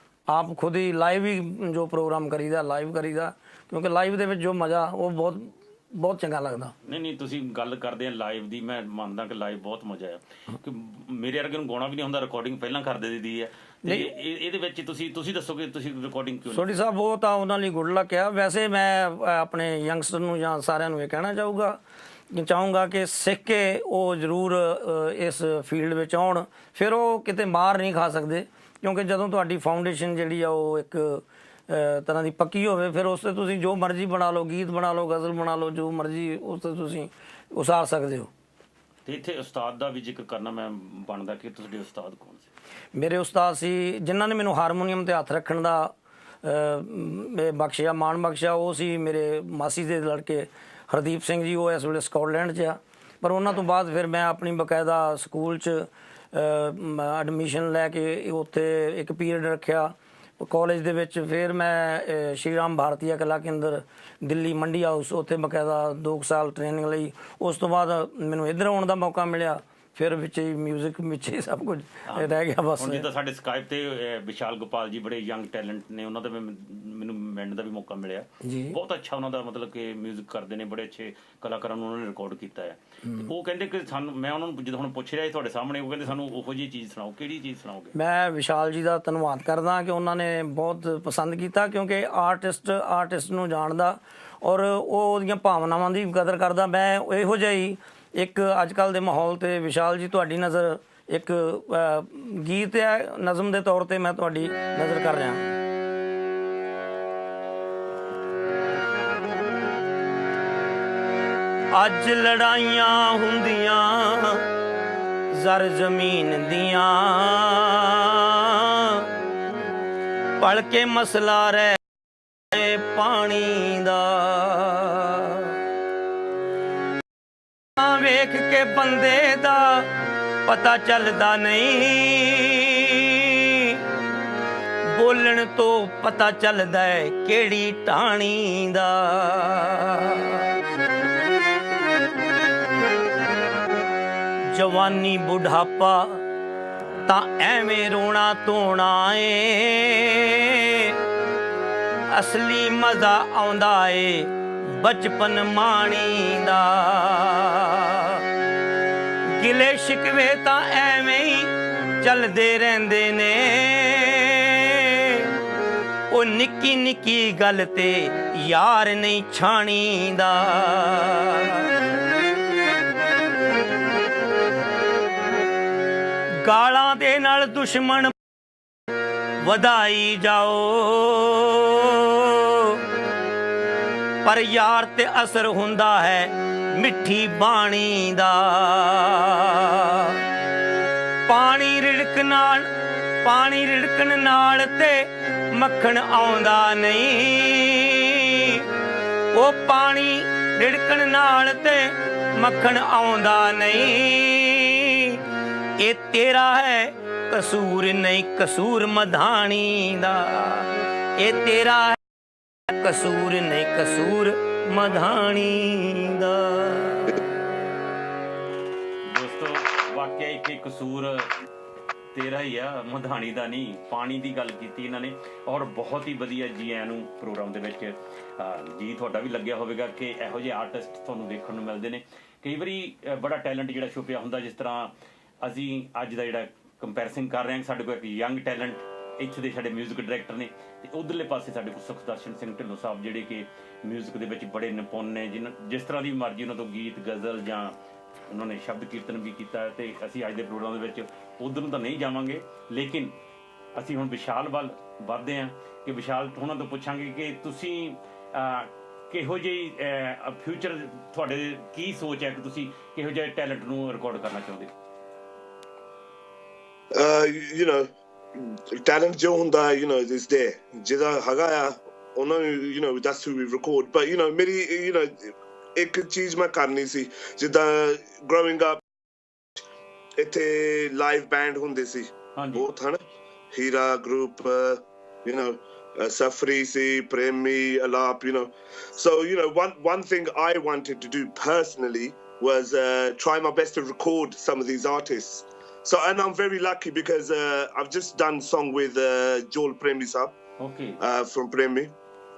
ਆਪ ਖੁਦ ਹੀ ਲਾਈਵ ਹੀ ਜੋ ਪ੍ਰੋਗਰਾਮ ਕਰੀਦਾ ਲਾਈਵ ਕਰੀਦਾ, ਕਿਉਂਕਿ ਲਾਈਵ ਦੇ ਵਿੱਚ ਜੋ ਮਜ਼ਾ ਉਹ ਬਹੁਤ ਚੰਗਾ ਲੱਗਦਾ। ਨਹੀਂ ਤੁਸੀਂ ਗੱਲ ਕਰਦੇ ਆ ਲਾਈਵ ਦੀ, ਮੈਂ ਮੰਨਦਾ ਕਿ ਲਾਈਵ ਬਹੁਤ ਮਜ਼ਾ ਆ, ਕਿ ਮੇਰੇ ਵਰਗੇ ਨੂੰ ਗਾਉਣਾ ਵੀ ਨਹੀਂ ਹੁੰਦਾ, ਰਿਕਾਰਡਿੰਗ ਪਹਿਲਾਂ ਕਰ ਦਿੱਤੀ ਹੈ। ਤੇ ਇਹਦੇ ਵਿੱਚ ਤੁਸੀਂ ਦੱਸੋਗੇ ਤੁਸੀਂ ਰਿਕਾਰਡਿੰਗ ਕਿਉਂ? ਸੋਢੀ ਸਾਹਿਬ, ਉਹ ਤਾਂ ਉਹਨਾਂ ਲਈ ਗੁੱਡ ਲੱਕ ਆ। ਵੈਸੇ ਮੈਂ ਆਪਣੇ ਯੰਗਸਟਰ ਨੂੰ ਜਾਂ ਸਾਰਿਆਂ ਨੂੰ ਇਹ ਕਹਿਣਾ ਚਾਹੂੰਗਾ ਕਿ ਸਿੱਖ ਕੇ ਉਹ ਜ਼ਰੂਰ ਇਸ ਫੀਲਡ ਵਿੱਚ ਆਉਣ, ਫਿਰ ਉਹ ਕਿਤੇ ਮਾਰ ਨਹੀਂ ਖਾ ਸਕਦੇ, ਕਿਉਂਕਿ ਜਦੋਂ ਤੁਹਾਡੀ ਫਾਊਂਡੇਸ਼ਨ ਜਿਹੜੀ ਆ ਉਹ ਇੱਕ ਤਰ੍ਹਾਂ ਦੀ ਪੱਕੀ ਹੋਵੇ, ਫਿਰ ਉਸ 'ਤੇ ਤੁਸੀਂ ਜੋ ਮਰਜ਼ੀ ਬਣਾ ਲਓ, ਗੀਤ ਬਣਾ ਲਓ, ਗਜ਼ਲ ਬਣਾ ਲਓ, ਜੋ ਮਰਜ਼ੀ ਉਸ 'ਤੇ ਤੁਸੀਂ ਉਸਾਰ ਸਕਦੇ ਹੋ। ਤੇ ਇੱਥੇ ਉਸਤਾਦ ਦਾ ਵੀ ਜ਼ਿਕਰ ਕਰਨਾ ਮੈਂ ਬਣਦਾ ਕਿ ਤੁਹਾਡੇ ਉਸਤਾਦ ਕੌਣ ਸੀ? ਮੇਰੇ ਉਸਤਾਦ ਸੀ ਜਿਨ੍ਹਾਂ ਨੇ ਮੈਨੂੰ ਹਾਰਮੋਨੀਅਮ 'ਤੇ ਹੱਥ ਰੱਖਣ ਦਾ ਬਖਸ਼ਿਆ, ਮਾਣ ਬਖਸ਼ਿਆ, ਉਹ ਸੀ ਮੇਰੇ ਮਾਸੀ ਦੇ ਲੜਕੇ ਹਰਦੀਪ ਸਿੰਘ ਜੀ। ਉਹ ਇਸ ਵੇਲੇ ਸਕਾਟਲੈਂਡ 'ਚ ਆ, ਪਰ ਉਹਨਾਂ ਤੋਂ ਬਾਅਦ ਫਿਰ ਮੈਂ ਆਪਣੀ ਬਕਾਇਦਾ ਸਕੂਲ 'ਚ ਐਡਮਿਸ਼ਨ ਲੈ ਕੇ ਉੱਥੇ ਇੱਕ ਪੀਰੀਅਡ ਰੱਖਿਆ ਕਾਲਜ ਦੇ ਵਿੱਚ। ਫਿਰ ਮੈਂ ਸ਼੍ਰੀ ਰਾਮ ਭਾਰਤੀਆ ਕਲਾ ਕੇਂਦਰ ਦਿੱਲੀ ਮੰਡੀ ਹਾਊਸ, ਉੱਥੇ ਬਕਾਇਦਾ 2 ਸਾਲ ਟ੍ਰੇਨਿੰਗ ਲਈ। ਉਸ ਤੋਂ ਬਾਅਦ ਮੈਨੂੰ ਇੱਧਰ ਆਉਣ ਦਾ ਮੌਕਾ ਮਿਲਿਆ, ਫਿਰ ਵਿੱਚ ਹੀ ਮਿਊਜ਼ਿਕ ਵਿੱਚ ਹੀ ਸਭ ਕੁਝ ਰਹਿ ਗਿਆ ਬਸ। ਹੁਣ ਜਿੱਦਾਂ ਸਾਡੇ ਸਕਾਈਪ ਤੇ ਵਿਸ਼ਾਲ ਗੋਪਾਲ ਜੀ ਬੜੇ ਯੰਗ ਟੈਲੈਂਟ ਨੇ, ਉਹਨਾਂ ਦਾ ਮੈਨੂੰ ਮਿਲਣ ਦਾ ਵੀ ਮੌਕਾ ਮਿਲਿਆ। ਬਹੁਤ ਅੱਛਾ ਉਹਨਾਂ ਦਾ ਮਤਲਬ ਕਿ ਮਿਊਜ਼ਿਕ ਕਰਦੇ ਨੇ, ਬੜੇ ਅੱਛੇ ਕਲਾਕਾਰਾਂ ਨੂੰ ਉਹਨਾਂ ਨੇ ਰਿਕਾਰਡ ਕੀਤਾ ਹੈ। ਉਹ ਕਹਿੰਦੇ ਕਿ ਸਾਨੂੰ, ਮੈਂ ਉਹਨਾਂ ਨੂੰ ਜਦੋਂ ਹੁਣ ਪੁੱਛ ਰਿਹਾ ਤੁਹਾਡੇ ਸਾਹਮਣੇ, ਉਹ ਕਹਿੰਦੇ ਸਾਨੂੰ ਉਹੋ ਜਿਹੀ ਚੀਜ਼ ਸੁਣਾਓ, ਕਿਹੜੀ ਚੀਜ਼ ਸੁਣਾਓਗੇ? ਮੈਂ ਵਿਸ਼ਾਲ ਜੀ ਦਾ ਧੰਨਵਾਦ ਕਰਦਾ ਕਿ ਉਹਨਾਂ ਨੇ ਬਹੁਤ ਪਸੰਦ ਕੀਤਾ, ਕਿਉਂਕਿ ਆਰਟਿਸਟ ਨੂੰ ਜਾਣਦਾ ਔਰ ਉਹ ਉਹਦੀਆਂ ਭਾਵਨਾਵਾਂ ਦੀ ਕਦਰ ਕਰਦਾ। ਮੈਂ ਇਹੋ ਜਿਹਾ ਹੀ ਇੱਕ ਅੱਜ ਕੱਲ੍ਹ ਦੇ ਮਾਹੌਲ ਤੇ ਵਿਸ਼ਾਲ ਜੀ ਤੁਹਾਡੀ ਨਜ਼ਰ ਇੱਕ ਗੀਤ ਹੈ, ਨਜ਼ਮ ਦੇ ਤੌਰ ਤੇ ਮੈਂ ਤੁਹਾਡੀ ਨਜ਼ਰ ਕਰ ਰਿਹਾ। ਅੱਜ ਲੜਾਈਆਂ ਹੁੰਦੀਆਂ ਜ਼ਰ ਜ਼ਮੀਨ ਦੀਆਂ, ਪਲ ਕੇ ਮਸਲਾ ਰਹਿ ਪਾਣੀ ਦਾ, ਵੇਖ ਕੇ ਬੰਦੇ ਦਾ ਪਤਾ ਚੱਲਦਾ ਨਹੀਂ, ਬੋਲਣ ਤੋਂ ਪਤਾ ਚੱਲਦਾ ਹੈ ਕਿਹੜੀ ਟਾਣੀ ਦਾ। ਜਵਾਨੀ ਬੁਢਾਪਾ ਤਾਂ ਐਵੇਂ ਰੋਣਾ ਧੋਣਾ ਏ, ਅਸਲੀ ਮਜ਼ਾ ਆਉਂਦਾ ਏ ਬਚਪਨ ਮਾਣੀ ਦਾ। ਗਿਲੇ ਸ਼ਿਕਵੇ ਤਾਂ ਐਵੇਂ ਹੀ ਚੱਲਦੇ ਰਹਿੰਦੇ ਨੇ, ਉਹ ਨਿੱਕੀ ਨਿੱਕੀ ਗੱਲ ਤੇ ਯਾਰ ਨਹੀਂ ਛਾਣੀ ਦਾ। ਗਾਲਾਂ ਦੇ ਨਾਲ ਦੁਸ਼ਮਣ ਵਧਾਈ ਜਾਓ, ਪਰ ਯਾਰ ਤੇ ਅਸਰ ਹੁੰਦਾ ਹੈ ਮਿੱਠੀ ਬਾਣੀ ਦਾ। ਪਾਣੀ ਰਿੜਕਣ ਨਾਲ ਤੇ ਮੱਖਣ ਆਉਂਦਾ ਨਹੀਂ। ਉਹ ਪਾਣੀ ਰਿੜਕਣ ਨਾਲ ਤੇ ਮੱਖਣ ਆਉਂਦਾ ਨਹੀਂ। ਇਹ ਤੇਰਾ ਹੈ ਕਸੂਰ ਨਹੀਂ ਕਸੂਰ ਮਧਾਣੀ ਦਾ। ਇਹ ਤੇਰਾ ਹੈ ਕਸੂਰ ਨਹੀਂ ਕਸੂਰ ਮਧਾਣੀ ਦਾ। ਦੋਸਤੋ ਵਾਕਿਆ ਇੱਕ ਕਸੂਰ ਤੇਰਾ ਹੀ ਆ ਮਧਾਣੀ ਦਾ ਨਹੀਂ। ਪਾਣੀ ਦੀ ਗੱਲ ਕੀਤੀ ਇਹਨਾਂ ਨੇ ਔਰ ਬਹੁਤ ਹੀ ਵਧੀਆ ਜੀ ਆਇਆਂ ਨੂੰ ਪ੍ਰੋਗਰਾਮ ਦੇ ਵਿੱਚ। ਜੀ ਤੁਹਾਡਾ ਵੀ ਲੱਗਿਆ ਹੋਵੇਗਾ ਕਿ ਇਹੋ ਜਿਹੇ ਆਰਟਿਸਟ ਤੁਹਾਨੂੰ ਦੇਖਣ ਨੂੰ ਮਿਲਦੇ ਨੇ। ਕਈ ਵਾਰੀ ਬੜਾ ਟੈਲੈਂਟ ਜਿਹੜਾ ਛੁਪਿਆ ਹੁੰਦਾ, ਜਿਸ ਤਰ੍ਹਾਂ ਅਸੀਂ ਅੱਜ ਦਾ ਜਿਹੜਾ ਕੰਪੈਰੀਜ਼ਨ ਕਰ ਰਹੇ ਹਾਂ, ਸਾਡੇ ਕੋਲ ਇੱਕ ਯੰਗ ਟੈਲੈਂਟ ਇੱਥੇ ਦੇ ਸਾਡੇ ਮਿਊਜ਼ਿਕ ਡਾਇਰੈਕਟਰ ਨੇ, ਤੇ ਉਧਰਲੇ ਪਾਸੇ ਸਾਡੇ ਕੋਲ ਸੁਖਦਰਸ਼ਨ ਸਿੰਘ ਢਿੱਲੋਂ ਸਾਹਿਬ ਜਿਹੜੇ ਕਿ ਮਿਊਜ਼ਿਕ ਦੇ ਵਿੱਚ ਬੜੇ ਨਿਪੁੰਨ ਨੇ। ਜਿਸ ਤਰ੍ਹਾਂ ਦੀ ਮਰਜ਼ੀ ਉਹਨਾਂ ਤੋਂ ਗੀਤ ਗਜ਼ਲ ਜਾਂ ਉਹਨਾਂ ਨੇ ਸ਼ਬਦ ਕੀਰਤਨ ਵੀ ਕੀਤਾ। ਤੇ ਅਸੀਂ ਅੱਜ ਦੇ ਪ੍ਰੋਗਰਾਮ ਦੇ ਵਿੱਚ ਉਧਰ ਨੂੰ ਤਾਂ ਨਹੀਂ ਜਾਵਾਂਗੇ, ਲੇਕਿਨ ਅਸੀਂ ਹੁਣ ਵਿਸ਼ਾਲ ਵੱਲ ਵੱਧਦੇ ਹਾਂ ਕਿ ਵਿਸ਼ਾਲ ਉਹਨਾਂ ਤੋਂ ਪੁੱਛਾਂਗੇ ਕਿ ਤੁਸੀਂ ਕਿਹੋ ਜਿਹੀ ਫਿਊਚਰ ਤੁਹਾਡੇ ਕੀ ਸੋਚ ਹੈ ਕਿ ਤੁਸੀਂ ਕਿਹੋ ਜਿਹੇ ਟੈਲੈਂਟ ਨੂੰ ਰਿਕਾਰਡ ਕਰਨਾ ਚਾਹੁੰਦੇ? You know, talent ਜੋ ਹੁੰਦਾ is there, ਜਿਹਦਾ ਹੈਗਾ ਆ ਉਹਨਾਂ ਨੂੰ that's who we record. But ਮੇਰੀ ਇੱਕ ਚੀਜ਼ ਮੈਂ ਕਰਨੀ ਸੀ, ਜਿੱਦਾਂ growing up ਇੱਥੇ ਲਾਈਵ ਬੈਂਡ ਹੁੰਦੇ ਸੀ ਬਹੁਤ, ਹਨ ਹੀਰਾ group, Safri si, Premi, Alap, So, one thing I wanted to do personally was try my best to record some of these artists. So, and I'm very lucky because I've just done a song with Joel Premi Saab, from Premi,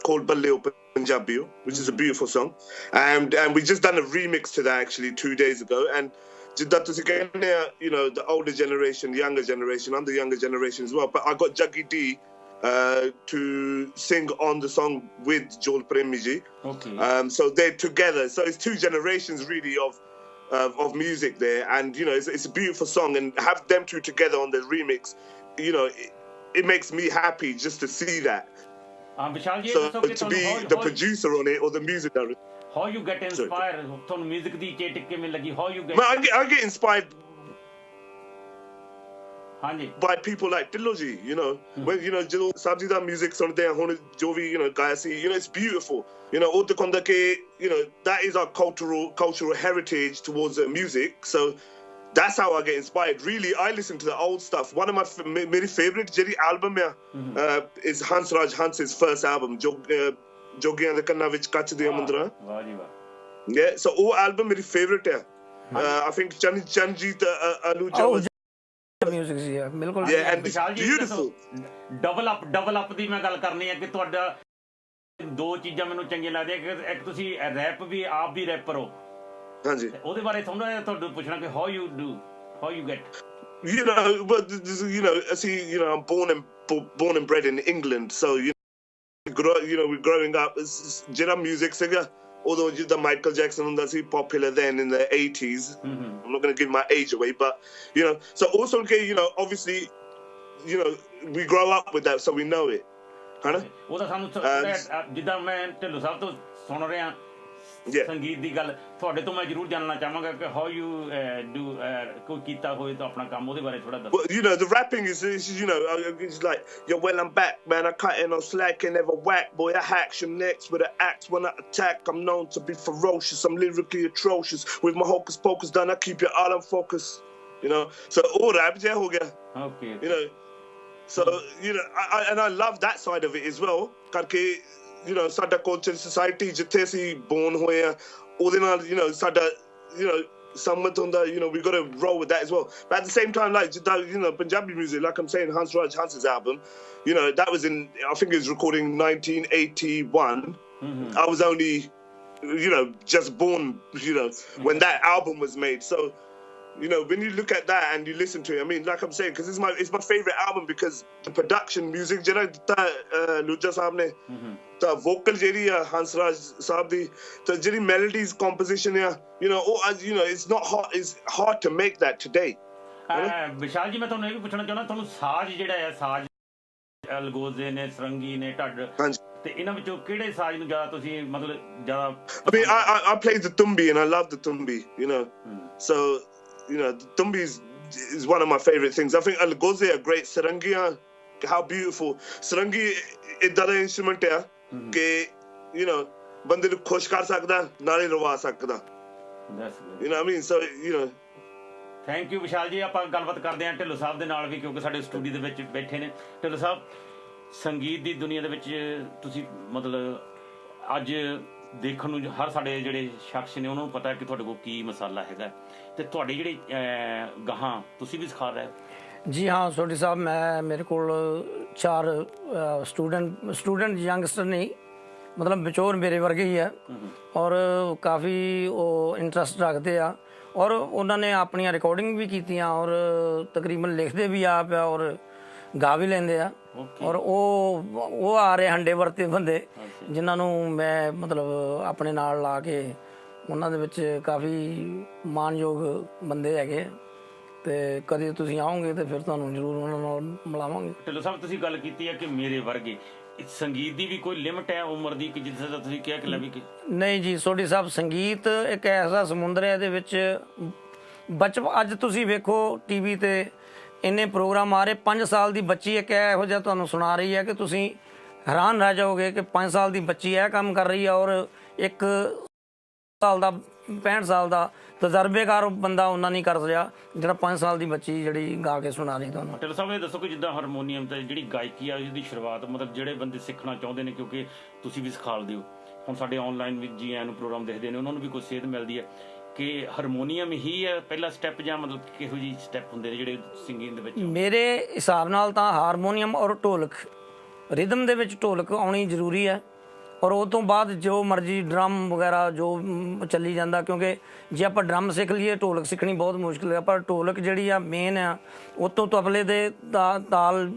called Balleo Punjabio, which is a beautiful song. And we just done a remix to that actually 2 days ago. And the older generation, younger generation, I'm the younger generation as well. But I got Jaggi D to sing on the song with Joel Premi ji. So they're together. So it's 2 generations really of music there, and it's a beautiful song, and have them 2 together on the remix, it makes me happy just to see that. Vishal ji, so to be the producer on it or the music director. How you get inspired? ਤੁਹਾਨੂੰ music ਦੀ ਚੇਟਕ ਕਿਵੇਂ ਲੱਗੀ? How you get? I get inspired ਹਾਂਜੀ by people like Dillo ji, when ਜਦੋਂ ਸਾਬਜੀ ਦਾ ਮਿਊਜ਼ਿਕ ਸੁਣਦੇ ਆ ਹੁਣ ਜੋ ਵੀ ਗਾਇਆ ਸੀ, it's beautiful. ਉਹ ਦਿਖਾਉਂਦਾ ਕਿ that is our cultural heritage towards music. So that's how I get inspired. Really, I listen to the old stuff. One of my favorite ਜਿਹੜੀ album is Hansraj Hans's first album, ਜੋਗੀਆਂ ਦੇ ਕੰਨਾਂ ਵਿੱਚ ਕੱਚ ਦੀਆਂ ਮੁੰਦਰਾਂ। ਵਾਹ ਜੀ ਵਾਹ। Yeah, so ਉਹ album ਮੇਰੀ favorite ਹੈ। I think ਚੰਜੀਤ ਅਨੂਜਾ ਮਿਊਜ਼ਿਕ ਸੀ ਬਿਲਕੁਲ। Yeah, and it's beautiful. Double up ਦੀ ਮੈਂ ਗੱਲ ਕਰਨੀ ਹੈ ਕਿ ਤੁਹਾਡਾ 2 ਚੀਜ਼ਾਂ ਮੈਨੂੰ ਚੰਗੀਆਂ ਲੱਗਦੀਆਂ ਕਿ ਇੱਕ ਤੁਸੀਂ ਰੈਪ ਵੀ ਆਪ ਵੀ ਰੈਪਰ ਹੋ। ਹਾਂਜੀ, ਉਹਦੇ ਬਾਰੇ ਤੁਹਾਨੂੰ ਪੁੱਛਣਾ ਕਿ how you get? see, I'm born and bred in England, so we're growing up ਜਿਹੜਾ music ਸੀਗਾ ਉਦੋਂ ਜਿੱਦਾਂ Michael Jackson ਹੁੰਦਾ ਸੀ popular then in the 80s. I'm not going to give my age away, but so also obviously we grow up with that, so we know it. ਉਹ ਤਾਂ ਸਾਨੂੰ ਜਿੱਦਾਂ ਮੈਂ ਢਿੱਲੋਂ ਸਾਹਿਬ ਤੋਂ ਸੁਣ ਰਿਹਾ ਸੰਗੀਤ ਦੀ ਗੱਲ, ਤੁਹਾਡੇ ਤੋਂ ਮੈਂ ਜ਼ਰੂਰ ਜਾਣਨਾ ਚਾਹਾਂਗਾ ਕਿ how you do ਕੋਈ ਕੀਤਾ ਹੋਏ ਤਾਂ ਆਪਣਾ ਕੰਮ, ਉਹਦੇ ਬਾਰੇ ਥੋੜਾ ਦੱਸੋ। The rapping is it's like, yo, well, I'm back, man, I cutting on slack and never whack, boy, I hack your necks with an axe when I attack. I'm known to be ferocious, I'm lyrically atrocious, with my hocus pocus done, I keep your all on focus, so all rap je ho gaya. Okay. So and I love that side of it as well, karke ਸਾਡਾ culture society ਜਿੱਥੇ ਅਸੀਂ born ਹੋਏ ਆ ਉਹਦੇ ਨਾਲ ਸਾਡਾ ਸੰਮਤ ਹੁੰਦਾ, we got to roll with that as well. But at the same time, like ਜਿੱਦਾਂ Punjabi music, like I'm saying, Hansraj Hans's album, that was in, I think it was recording 1981. I was only just born when that album was made. So when you look at that and you listen to it, I mean, like I'm saying, because it's my favorite album because the production, music, Luja Saab ne, the vocal ਜਿਹੜੀ ਆ Hansraj Saab ਦੀ, the ਜਿਹੜੀ melodies, composition ਆ, it's not hard, it's hard to make that today. ਵਿਸ਼ਾਲ ਜੀ, ਮੈਂ ਤੁਹਾਨੂੰ ਇਹ ਵੀ ਪੁੱਛਣਾ ਚਾਹੁੰਦਾ, ਤੁਹਾਨੂੰ ਸਾਜ਼ ਜਿਹੜਾ ਹੈ, ਸਾਜ਼ ਅਲਗੋਜ਼ੇ ਨੇ, ਸਰੰਗੀ ਨੇ, ਢੱਡ, ਤੇ ਇਹਨਾਂ ਵਿੱਚੋਂ ਕਿਹੜੇ ਸਾਜ਼ ਨੂੰ ਜ਼ਿਆਦਾ ਤੁਸੀਂ ਮਤਲਬ ਜ਼ਿਆਦਾ I mean, I play the tumbi and I love the tumbi, you know. So, you know, the tumbi is one of my favorite things. I think Algoze are great. Sarangiya, how beautiful. Sarangi ਏਦਾਂ ਦਾ instrument ਹੈ ਕਿ you know ਬੰਦੇ ਨੂੰ ਖੁਸ਼ ਕਰ ਸਕਦਾ ਨਾਲੇ ਰਵਾ ਸਕਦਾ, you know what I mean. So, you know. Thank you Vishal ji. ਆਪਾਂ ਗੱਲਬਾਤ ਕਰਦੇ ਹਾਂ ਢਿੱਲੋਂ ਸਾਹਿਬ ਦੇ ਨਾਲ ਵੀ, ਕਿਉਂਕਿ ਸਾਡੇ ਸਟੂਡੀਓ ਦੇ ਵਿੱਚ ਬੈਠੇ ਨੇ। ਢਿੱਲੋਂ ਸਾਹਿਬ, ਸੰਗੀਤ ਦੀ ਦੁਨੀਆ ਦੇ ਵਿੱਚ ਤੁਸੀਂ ਮਤਲਬ ਅੱਜ ਦੇਖਣ ਨੂੰ ਹਰ ਸਾਡੇ ਜਿਹੜੇ ਸ਼ਖਸ ਨੇ ਉਹਨਾਂ ਨੂੰ ਪਤਾ ਕਿ ਤੁਹਾਡੇ ਕੋਲ ਕੀ ਮਸਾਲਾ ਹੈਗਾ, ਤੇ ਤੁਹਾਡੇ ਜਿਹੜੇ ਗਾਹਾਂ ਤੁਸੀਂ ਵੀ ਸਿਖਾ ਰਹੇ ਹੋ। ਜੀ ਹਾਂ ਸੋਢੀ ਸਾਹਿਬ, ਮੇਰੇ ਕੋਲ 4 ਸਟੂਡੈਂਟ ਯੰਗਸਟਰ ਨੇ, ਮਤਲਬ ਵਿਚੋਰ ਮੇਰੇ ਵਰਗੇ ਹੀ ਆ, ਔਰ ਕਾਫੀ ਉਹ ਇੰਟਰਸਟ ਰੱਖਦੇ ਆ, ਔਰ ਉਹਨਾਂ ਨੇ ਆਪਣੀਆਂ ਰਿਕਾਰਡਿੰਗ ਵੀ ਕੀਤੀਆਂ, ਔਰ ਤਕਰੀਬਨ ਲਿਖਦੇ ਵੀ ਆਪ ਆ, ਔਰ ਗਾ ਵੀ ਲੈਂਦੇ ਆ। ਔਰ ਉਹ ਆ ਰਹੇ ਹੰਡੇ ਵਰਤੇ ਬੰਦੇ ਜਿਨ੍ਹਾਂ ਨੂੰ ਮੈਂ ਮਤਲਬ ਆਪਣੇ ਨਾਲ ਲਾ ਕੇ, ਉਹਨਾਂ ਦੇ ਵਿੱਚ ਕਾਫੀ ਮਾਣਯੋਗ ਬੰਦੇ ਹੈਗੇ, ਤੇ ਕਦੇ ਤੁਸੀਂ ਆਓਗੇ ਤੇ ਫਿਰ ਤੁਹਾਨੂੰ ਜ਼ਰੂਰ ਉਹਨਾਂ ਨਾਲ ਮਿਲਾਵਾਂਗੇ। ਢਿੱਲੋਂ ਸਾਹਿਬ, ਤੁਸੀਂ ਗੱਲ ਕੀਤੀ ਹੈ ਕਿ ਮੇਰੇ ਵਰਗੇ, ਸੰਗੀਤ ਦੀ ਵੀ ਕੋਈ ਲਿਮਟ ਹੈ ਉਮਰ ਦੀ ਕਿ ਜਿੱਥੇ ਦਾ ਤੁਸੀਂ ਕਿਹਾ ਕਿ ਲੈ ਵੀ ਕਿ ਨਹੀਂ ਜੀ ਸੋਢੀ ਸਾਹਿਬ, ਸੰਗੀਤ ਇੱਕ ਐਸਾ ਸਮੁੰਦਰ ਹੈ, ਇਹਦੇ ਵਿੱਚ ਅੱਜ ਤੁਸੀਂ ਵੇਖੋ ਟੀਵੀ ਤੇ ਇੰਨੇ ਪ੍ਰੋਗਰਾਮ ਆ ਰਹੇ, 5 ਸਾਲ ਦੀ ਬੱਚੀ ਇੱਕ ਇਹੋ ਜਿਹਾ ਤੁਹਾਨੂੰ ਸੁਣਾ ਰਹੀ ਹੈ ਕਿ ਤੁਸੀਂ ਹੈਰਾਨ ਰਹਿ ਜਾਓਗੇ ਕਿ 5 ਸਾਲ ਦੀ ਬੱਚੀ ਇਹ ਕੰਮ ਕਰ ਰਹੀ ਹੈ, ਔਰ 1 ਸਾਲ ਦਾ 65 ਸਾਲ ਦਾ ਤਜਰਬੇਕਾਰ ਬੰਦਾ ਉਹਨਾਂ ਨਹੀਂ ਕਰ ਰਿਹਾ ਜਿਹੜਾ 5 ਸਾਲ ਦੀ ਬੱਚੀ ਜਿਹੜੀ ਗਾ ਕੇ ਸੁਣਾ ਰਹੀ ਤੁਹਾਨੂੰ। ਢਿੱਲੋਂ ਸਾਹਿਬ, ਇਹ ਦੱਸੋ ਕਿ ਜਿੱਦਾਂ ਹਾਰਮੋਨੀਅਮ ਤੇ ਜਿਹੜੀ ਗਾਇਕੀ ਆ ਉਹਦੀ ਸ਼ੁਰੂਆਤ ਮਤਲਬ ਜਿਹੜੇ ਬੰਦੇ ਸਿੱਖਣਾ ਚਾਹੁੰਦੇ ਨੇ, ਕਿਉਂਕਿ ਤੁਸੀਂ ਵੀ ਸਿਖਾਲਦੇ ਹੋ, ਹੁਣ ਸਾਡੇ ਆਨਲਾਈਨ ਵੀ ਜੀ ਆਇਆਂ ਨੂੰ ਪ੍ਰੋਗਰਾਮ ਦੇਖਦੇ ਨੇ, ਉਹਨਾਂ ਨੂੰ ਵੀ ਕੋਈ ਸੇਧ ਮਿਲਦੀ ਹੈ ਕਿ ਹਾਰਮੋਨੀਅਮ ਹੀ ਹੈ ਪਹਿਲਾ ਸਟੈਪ, ਜਾਂ ਮਤਲਬ ਕਿਹੋ ਜਿਹੇ ਸਟੈਪ ਹੁੰਦੇ ਨੇ ਜਿਹੜੇ ਸਿੰਗਿੰਗ ਦੇ ਵਿੱਚ? ਮੇਰੇ ਹਿਸਾਬ ਨਾਲ ਤਾਂ ਹਾਰਮੋਨੀਅਮ ਔਰ ਢੋਲਕ, ਰਿਦਮ ਦੇ ਵਿੱਚ ਢੋਲਕ ਆਉਣੀ ਜ਼ਰੂਰੀ ਹੈ, ਔਰ ਉਹ ਤੋਂ ਬਾਅਦ ਜੋ ਮਰਜ਼ੀ ਡਰਮ ਵਗੈਰਾ ਜੋ ਚੱਲੀ ਜਾਂਦਾ, ਕਿਉਂਕਿ ਜੇ ਆਪਾਂ ਡਰਮ ਸਿੱਖ ਲਈਏ ਢੋਲਕ ਸਿੱਖਣੀ ਬਹੁਤ ਮੁਸ਼ਕਿਲ ਹੈ, ਪਰ ਢੋਲਕ ਜਿਹੜੀ ਆ ਮੇਨ ਆ, ਉਤੋਂ ਤਬਲੇ ਦੇ ਤਾਲ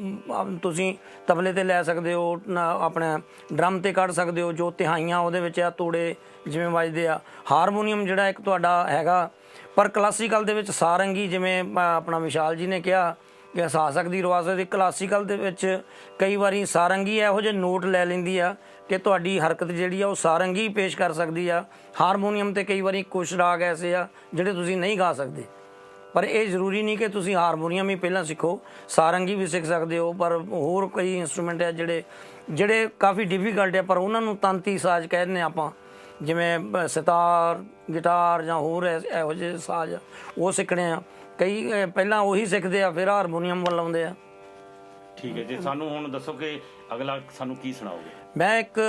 ਤੁਸੀਂ ਤਬਲੇ ਤੇ ਲੈ ਸਕਦੇ ਹੋ, ਆਪਣੇ ਡਰਮ ਤੇ ਕੱਢ ਸਕਦੇ ਹੋ, ਜੋ ਤਿਹਾਈਆਂ ਉਹਦੇ ਵਿੱਚ ਆ ਤੋੜੇ ਜਿਵੇਂ ਵੱਜਦੇ ਆ। ਹਾਰਮੋਨੀਅਮ ਜਿਹੜਾ ਇੱਕ ਤੁਹਾਡਾ ਹੈਗਾ, ਪਰ ਕਲਾਸੀਕਲ ਦੇ ਵਿੱਚ ਸਾਰੰਗੀ, ਜਿਵੇਂ ਆਪਣਾ ਵਿਸ਼ਾਲ ਜੀ ਨੇ ਕਿਹਾ ਕਿ ਹਸਾ ਸਕਦੀ ਰਵਾ ਸਕਦੀ, ਕਲਾਸੀਕਲ ਦੇ ਵਿੱਚ ਕਈ ਵਾਰੀ ਸਾਰੰਗੀ ਇਹੋ ਜਿਹੇ ਨੋਟ ਲੈ ਲੈਂਦੀ ਆ ਕਿ ਤੁਹਾਡੀ ਹਰਕਤ ਜਿਹੜੀ ਆ ਉਹ ਸਾਰੰਗੀ ਪੇਸ਼ ਕਰ ਸਕਦੀ ਆ। ਹਾਰਮੋਨੀਅਮ ਤੇ ਕਈ ਵਾਰੀ ਕੁਛ ਰਾਗ ਐਸੇ ਆ ਜਿਹੜੇ ਤੁਸੀਂ ਨਹੀਂ ਗਾ ਸਕਦੇ, ਪਰ ਇਹ ਜ਼ਰੂਰੀ ਨਹੀਂ ਕਿ ਤੁਸੀਂ ਹਾਰਮੋਨੀਅਮ ਹੀ ਪਹਿਲਾਂ ਸਿੱਖੋ, ਸਾਰੰਗੀ ਵੀ ਸਿੱਖ ਸਕਦੇ ਹੋ। ਪਰ ਹੋਰ ਕਈ ਇੰਸਟਰੂਮੈਂਟ ਆ ਜਿਹੜੇ ਕਾਫੀ ਡਿਫੀਕਲਟ ਆ, ਪਰ ਉਹਨਾਂ ਨੂੰ ਤੰਤੀ ਸਾਜ਼ ਕਹਿੰਦੇ ਆਪਾਂ, ਜਿਵੇਂ ਸਿਤਾਰ, ਗਿਟਾਰ ਜਾਂ ਹੋਰ ਇਹੋ ਜਿਹੇ ਸਾਜ਼ ਉਹ ਸਿੱਖਣੇ ਆ। ਕਈ ਪਹਿਲਾਂ ਉਹੀ ਸਿੱਖਦੇ ਆ, ਫਿਰ ਹਾਰਮੋਨੀਅਮ ਵੱਲ ਆਉਂਦੇ ਆ। ਠੀਕ ਹੈ ਜੀ, ਸਾਨੂੰ ਹੁਣ ਦੱਸੋ ਕਿ ਅਗਲਾ ਸਾਨੂੰ ਕੀ ਸੁਣਾਓਗੇ? ਮੈਂ ਇੱਕ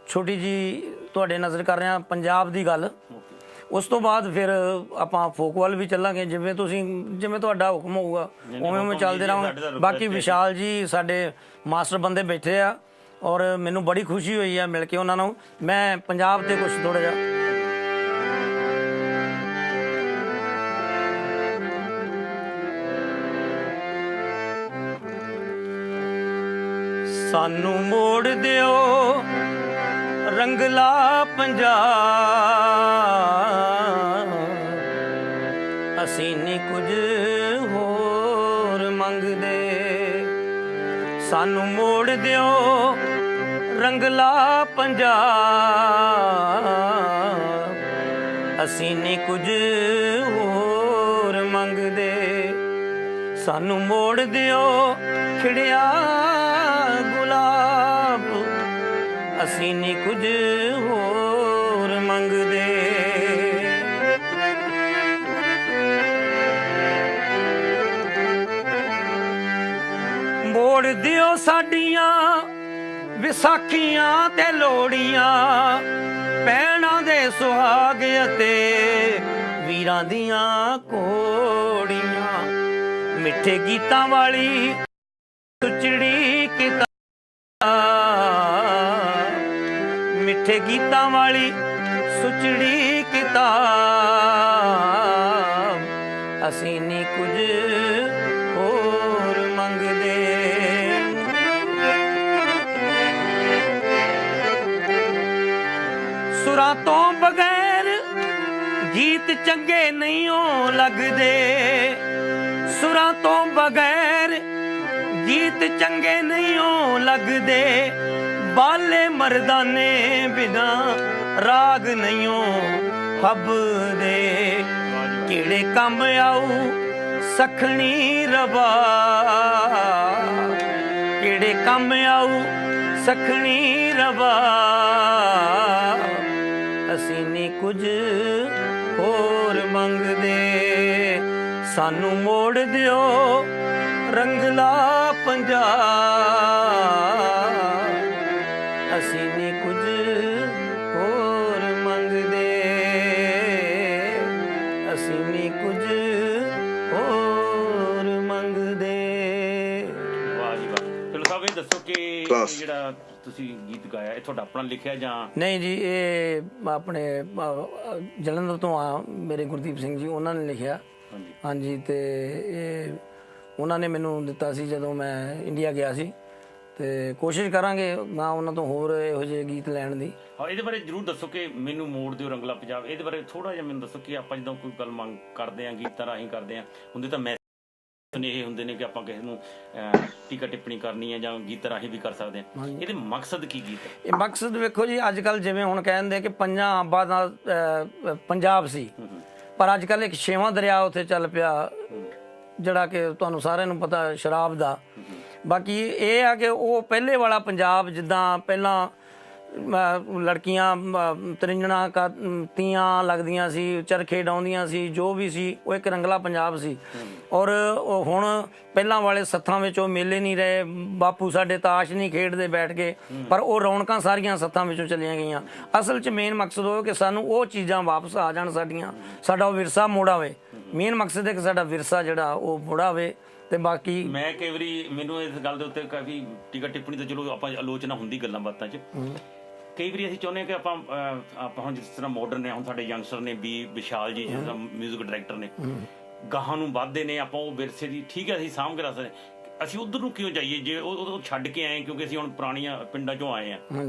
ਛੋਟੀ ਜੀ ਤੁਹਾਡੇ ਨਜ਼ਰ ਕਰ ਰਿਹਾ ਪੰਜਾਬ ਦੀ ਗੱਲ, ਉਸ ਤੋਂ ਬਾਅਦ ਫਿਰ ਆਪਾਂ ਫੋਕ ਵੱਲ ਵੀ ਚੱਲਾਂਗੇ, ਜਿਵੇਂ ਤੁਹਾਡਾ ਹੁਕਮ ਹੋਊਗਾ ਉਵੇਂ ਚੱਲਦੇ ਰਹਾਂਗੇ। ਬਾਕੀ ਵਿਸ਼ਾਲ ਜੀ ਸਾਡੇ ਮਾਸਟਰ ਬੰਦੇ ਬੈਠੇ ਆ, ਔਰ ਮੈਨੂੰ ਬੜੀ ਖੁਸ਼ੀ ਹੋਈ ਆ ਮਿਲ ਕੇ ਉਹਨਾਂ ਨੂੰ। ਮੈਂ ਪੰਜਾਬ ਤੇ ਕੁਛ ਥੋੜਾ ਜਿਹਾ ਸਾਨੂੰ ਮੋੜ ਦਿਓ ਰੰਗਲਾ ਪੰਜਾਬ, ਅਸੀਂ ਨਹੀਂ ਕੁਝ ਹੋਰ ਮੰਗਦੇ। ਸਾਨੂੰ ਮੋੜ ਦਿਓ ਰੰਗਲਾ ਪੰਜਾਬ, ਅਸੀਂ ਨਹੀਂ ਕੁਝ ਹੋਰ ਮੰਗਦੇ। ਸਾਨੂੰ ਮੋੜ ਦਿਓ ਖਿੜਿਆ ਗੁਲਾਬ, ਅਸੀਂ ਨਹੀਂ ਕੁਝ ਹੋਰ ਮੰਗਦੇ। ਮੋੜ ਦਿਓ ਸਾਡੀਆਂ ਵਿਸਾਖੀਆਂ ਤੇ ਲੋੜੀਆਂ, ਭੈਣਾਂ ਦੇ ਸੁਹਾਗ ਅਤੇ ਵੀਰਾਂ ਦੀਆਂ ਘੋੜੀਆਂ, ਮਿੱਠੇ ਗੀਤਾਂ ਵਾਲੀ ਸੁਚੜੀ ਕਿਤਾਬ, ਮਿੱਠੇ ਗੀਤਾਂ ਵਾਲੀ ਸੁਚੜੀ ਕਿਤਾਬ, ਅਸੀਂ ਨਹੀਂ ਕੁਝ ਹੋਰ ਮੰਗਦੇ। ਸੁਰਾਂ ਤੋਂ ਬਗੈਰ ਗੀਤ ਚੰਗੇ ਨਹੀਂ ਓ ਲੱਗਦੇ, ਸੁਰਾਂ ਤੋਂ ਬਗੈਰ ਗੀਤ ਚੰਗੇ ਨਹੀਂ ਓ ਲੱਗਦੇ। ਬਾਲੇ ਮਰਦਾਨੇ ਬਿਨਾ ਰਾਗ ਨਹੀਂਓ ਫੱਬਦੇ ਕਿਹੜੇ ਕੰਮ ਆਊ ਸਖਣੀ ਰਵਾ ਕਿਹੜੇ ਕੰਮ ਆਊ ਸਖਣੀ ਰਵਾ ਅਸੀਂ ਨੀ ਕੁਝ ਹੋਰ ਮੰਗਦੇ ਸਾਨੂੰ ਮੋੜ ਦਿਓ ਰੰਗਲਾ ਪੰਜਾਬ ਅਸੀਂ ਨੀ ਕੁਝ ਹੋਰ ਮੰਗਦੇ ਅਸੀਂ ਨੀ ਕੁਝ ਹੋਰ ਮੰਗਦੇ। ਵਾਹ ਜੀ ਵਾਹ। ਚਲੋ ਸਾਹਿਬ ਇਹ ਦੱਸੋ ਕਿ ਇਹ Class. ਜਿਹੜਾ ਤੁਸੀਂ ਗੀਤ ਗਾਇਆ ਇਹ ਤੁਹਾਡਾ ਆਪਣਾ ਲਿਖਿਆ ਜਾਂ ਨਹੀਂ ਜੀ, ਇਹ ਆਪਣੇ ਜਲੰਧਰ ਤੋਂ ਆ ਮੇਰੇ ਗੁਰਦੀਪ ਸਿੰਘ ਜੀ, ਉਹਨਾਂ ਨੇ ਲਿਖਿਆ। ਹਾਂਜੀ ਹਾਂਜੀ, ਤੇ ਇਹ ਉਹਨਾਂ ਨੇ ਮੈਨੂੰ ਦਿੱਤਾ ਸੀ ਜਦੋਂ ਮੈਂ ਇੰਡੀਆ ਗਿਆ ਸੀ, ਤੇ ਕੋਸ਼ਿਸ਼ ਕਰਾਂਗੇ ਮੈਂ ਉਹਨਾਂ ਤੋਂ ਹੋਰ ਇਹੋ ਜਿਹੇ ਗੀਤ ਲੈਣ ਦੀ। ਹਾਂ, ਇਹਦੇ ਬਾਰੇ ਜਰੂਰ ਦੱਸੋ ਕਿ ਮੈਨੂੰ ਮੋੜ ਦਿਓ ਰੰਗਲਾ ਪੰਜਾਬ, ਇਹਦੇ ਬਾਰੇ ਥੋੜਾ ਜਿਹਾ ਮੈਨੂੰ ਦੱਸੋ ਕਿ ਆਪਾਂ ਜਦੋਂ ਕੋਈ ਗੱਲ ਮੰਗ ਕਰਦੇ ਆਂ ਗੀਤਾਂ ਰਾਹੀਂ ਕਰਦੇ ਆਂ, ਹੁੰਦੇ ਤਾਂ ਮੈਸੇਜ ਇਹ ਹੁੰਦੇ ਨੇ ਕਿ ਆਪਾਂ ਕਿਸੇ ਨੂੰ ਟੀਕਾ ਟਿੱਪਣੀ ਕਰਨੀ ਹੈ ਜਾਂ ਗੀਤ ਰਾਹੀਂ ਵੀ ਕਰ ਸਕਦੇ ਹਾਂ, ਇਹਦੇ ਮਕਸਦ ਕੀ ਗੀਤ ਹੈ? ਇਹ ਮਕਸਦ ਵੇਖੋ ਜੀ, ਅੱਜ ਕੱਲ ਜਿਵੇਂ ਹੁਣ ਕਹਿੰਦੇ ਕਿ ਪੰਜਾਂ ਆਬਾਂ ਦਾ ਪੰਜਾਬ ਸੀ, ਪਰ ਅੱਜ ਕੱਲ ਇੱਕ 6ਵਾਂ ਦਰਿਆ ਉੱਥੇ ਚੱਲ ਪਿਆ, ਜਿਹੜਾ ਕਿ ਤੁਹਾਨੂੰ ਸਾਰਿਆਂ ਨੂੰ ਪਤਾ ਸ਼ਰਾਬ ਦਾ। ਬਾਕੀ ਇਹ ਆ ਕਿ ਉਹ ਪਹਿਲੇ ਵਾਲਾ ਪੰਜਾਬ ਜਿੱਦਾਂ ਪਹਿਲਾਂ ਲੜਕੀਆਂ ਤਰਿੰਜਣਾ ਤੀਆਂ ਲੱਗਦੀਆਂ ਸੀ, ਚਰਖੇ ਡਾਉਂਦੀਆਂ ਸੀ, ਜੋ ਵੀ ਸੀ ਉਹ ਇੱਕ ਰੰਗਲਾ ਪੰਜਾਬ ਸੀ। ਔਰ ਹੁਣ ਪਹਿਲਾਂ ਵਾਲੇ ਸੱਥਾਂ ਵਿੱਚ ਉਹ ਮੇਲੇ ਨਹੀਂ ਰਹੇ, ਬਾਪੂ ਸਾਡੇ ਤਾਸ਼ ਨਹੀਂ ਖੇਡਦੇ ਬੈਠ ਕੇ, ਪਰ ਉਹ ਰੌਣਕਾਂ ਸਾਰੀਆਂ ਸੱਥਾਂ ਵਿੱਚੋਂ ਚਲੀਆਂ ਗਈਆਂ। ਅਸਲ 'ਚ ਮੇਨ ਮਕਸਦ ਉਹ ਕਿ ਸਾਨੂੰ ਉਹ ਚੀਜ਼ਾਂ ਵਾਪਸ ਆ ਜਾਣ, ਸਾਡਾ ਉਹ ਵਿਰਸਾ ਮੁੜ ਆਵੇ। ਮੇਨ ਮਕਸਦ ਹੈ ਕਿ ਸਾਡਾ ਵਿਰਸਾ ਜਿਹੜਾ ਉਹ ਮੁੜ ਆਵੇ। ਤੇ ਬਾਕੀ ਮੈਂ ਕਈ ਵਾਰੀ ਮੈਨੂੰ ਇਸ ਗੱਲ ਦੇ ਉੱਤੇ ਕਾਫੀ ਟੀਕਾ ਟਿੱਪਣੀ ਤਾਂ ਚਲੋ ਆਪਾਂ ਆਲੋਚਨਾ ਹੁੰਦੀ ਗੱਲਾਂ ਬਾਤਾਂ 'ਚ, ਕਈ ਵਾਰੀ ਅਸੀਂ ਚਾਹੁੰਦੇ ਹਾਂ ਕਿ ਆਪਾਂ ਹੁਣ ਜਿਸ ਤਰ੍ਹਾਂ ਮਾਡਰਨ ਨੇ, ਹੁਣ ਸਾਡੇ ਯੰਗਸਟਰ ਨੇ ਵੀ ਵਿਸ਼ਾਲ ਜੀ ਜਿਹੜਾ ਮਿਊਜ਼ਿਕ ਡਾਇਰੈਕਟਰ ਨੇ, ਗਾਹਾਂ ਨੂੰ ਵੱਧਦੇ ਨੇ, ਆਪਾਂ ਉਹ ਵਿਰਸੇ ਦੀ ਠੀਕ ਹੈ ਅਸੀਂ ਸਾਂਭ ਕੇ ਰੱਖ ਸਕਦੇ, ਅਸੀਂ ਉਧਰ ਨੂੰ ਕਿਉਂ ਜਾਈਏ ਜੇ ਉਹ ਛੱਡ ਕੇ ਆਏ, ਕਿਉਂਕਿ ਅਸੀਂ ਹੁਣ ਪੁਰਾਣੀਆਂ ਪਿੰਡਾਂ 'ਚੋਂ ਆਏ ਹਾਂ,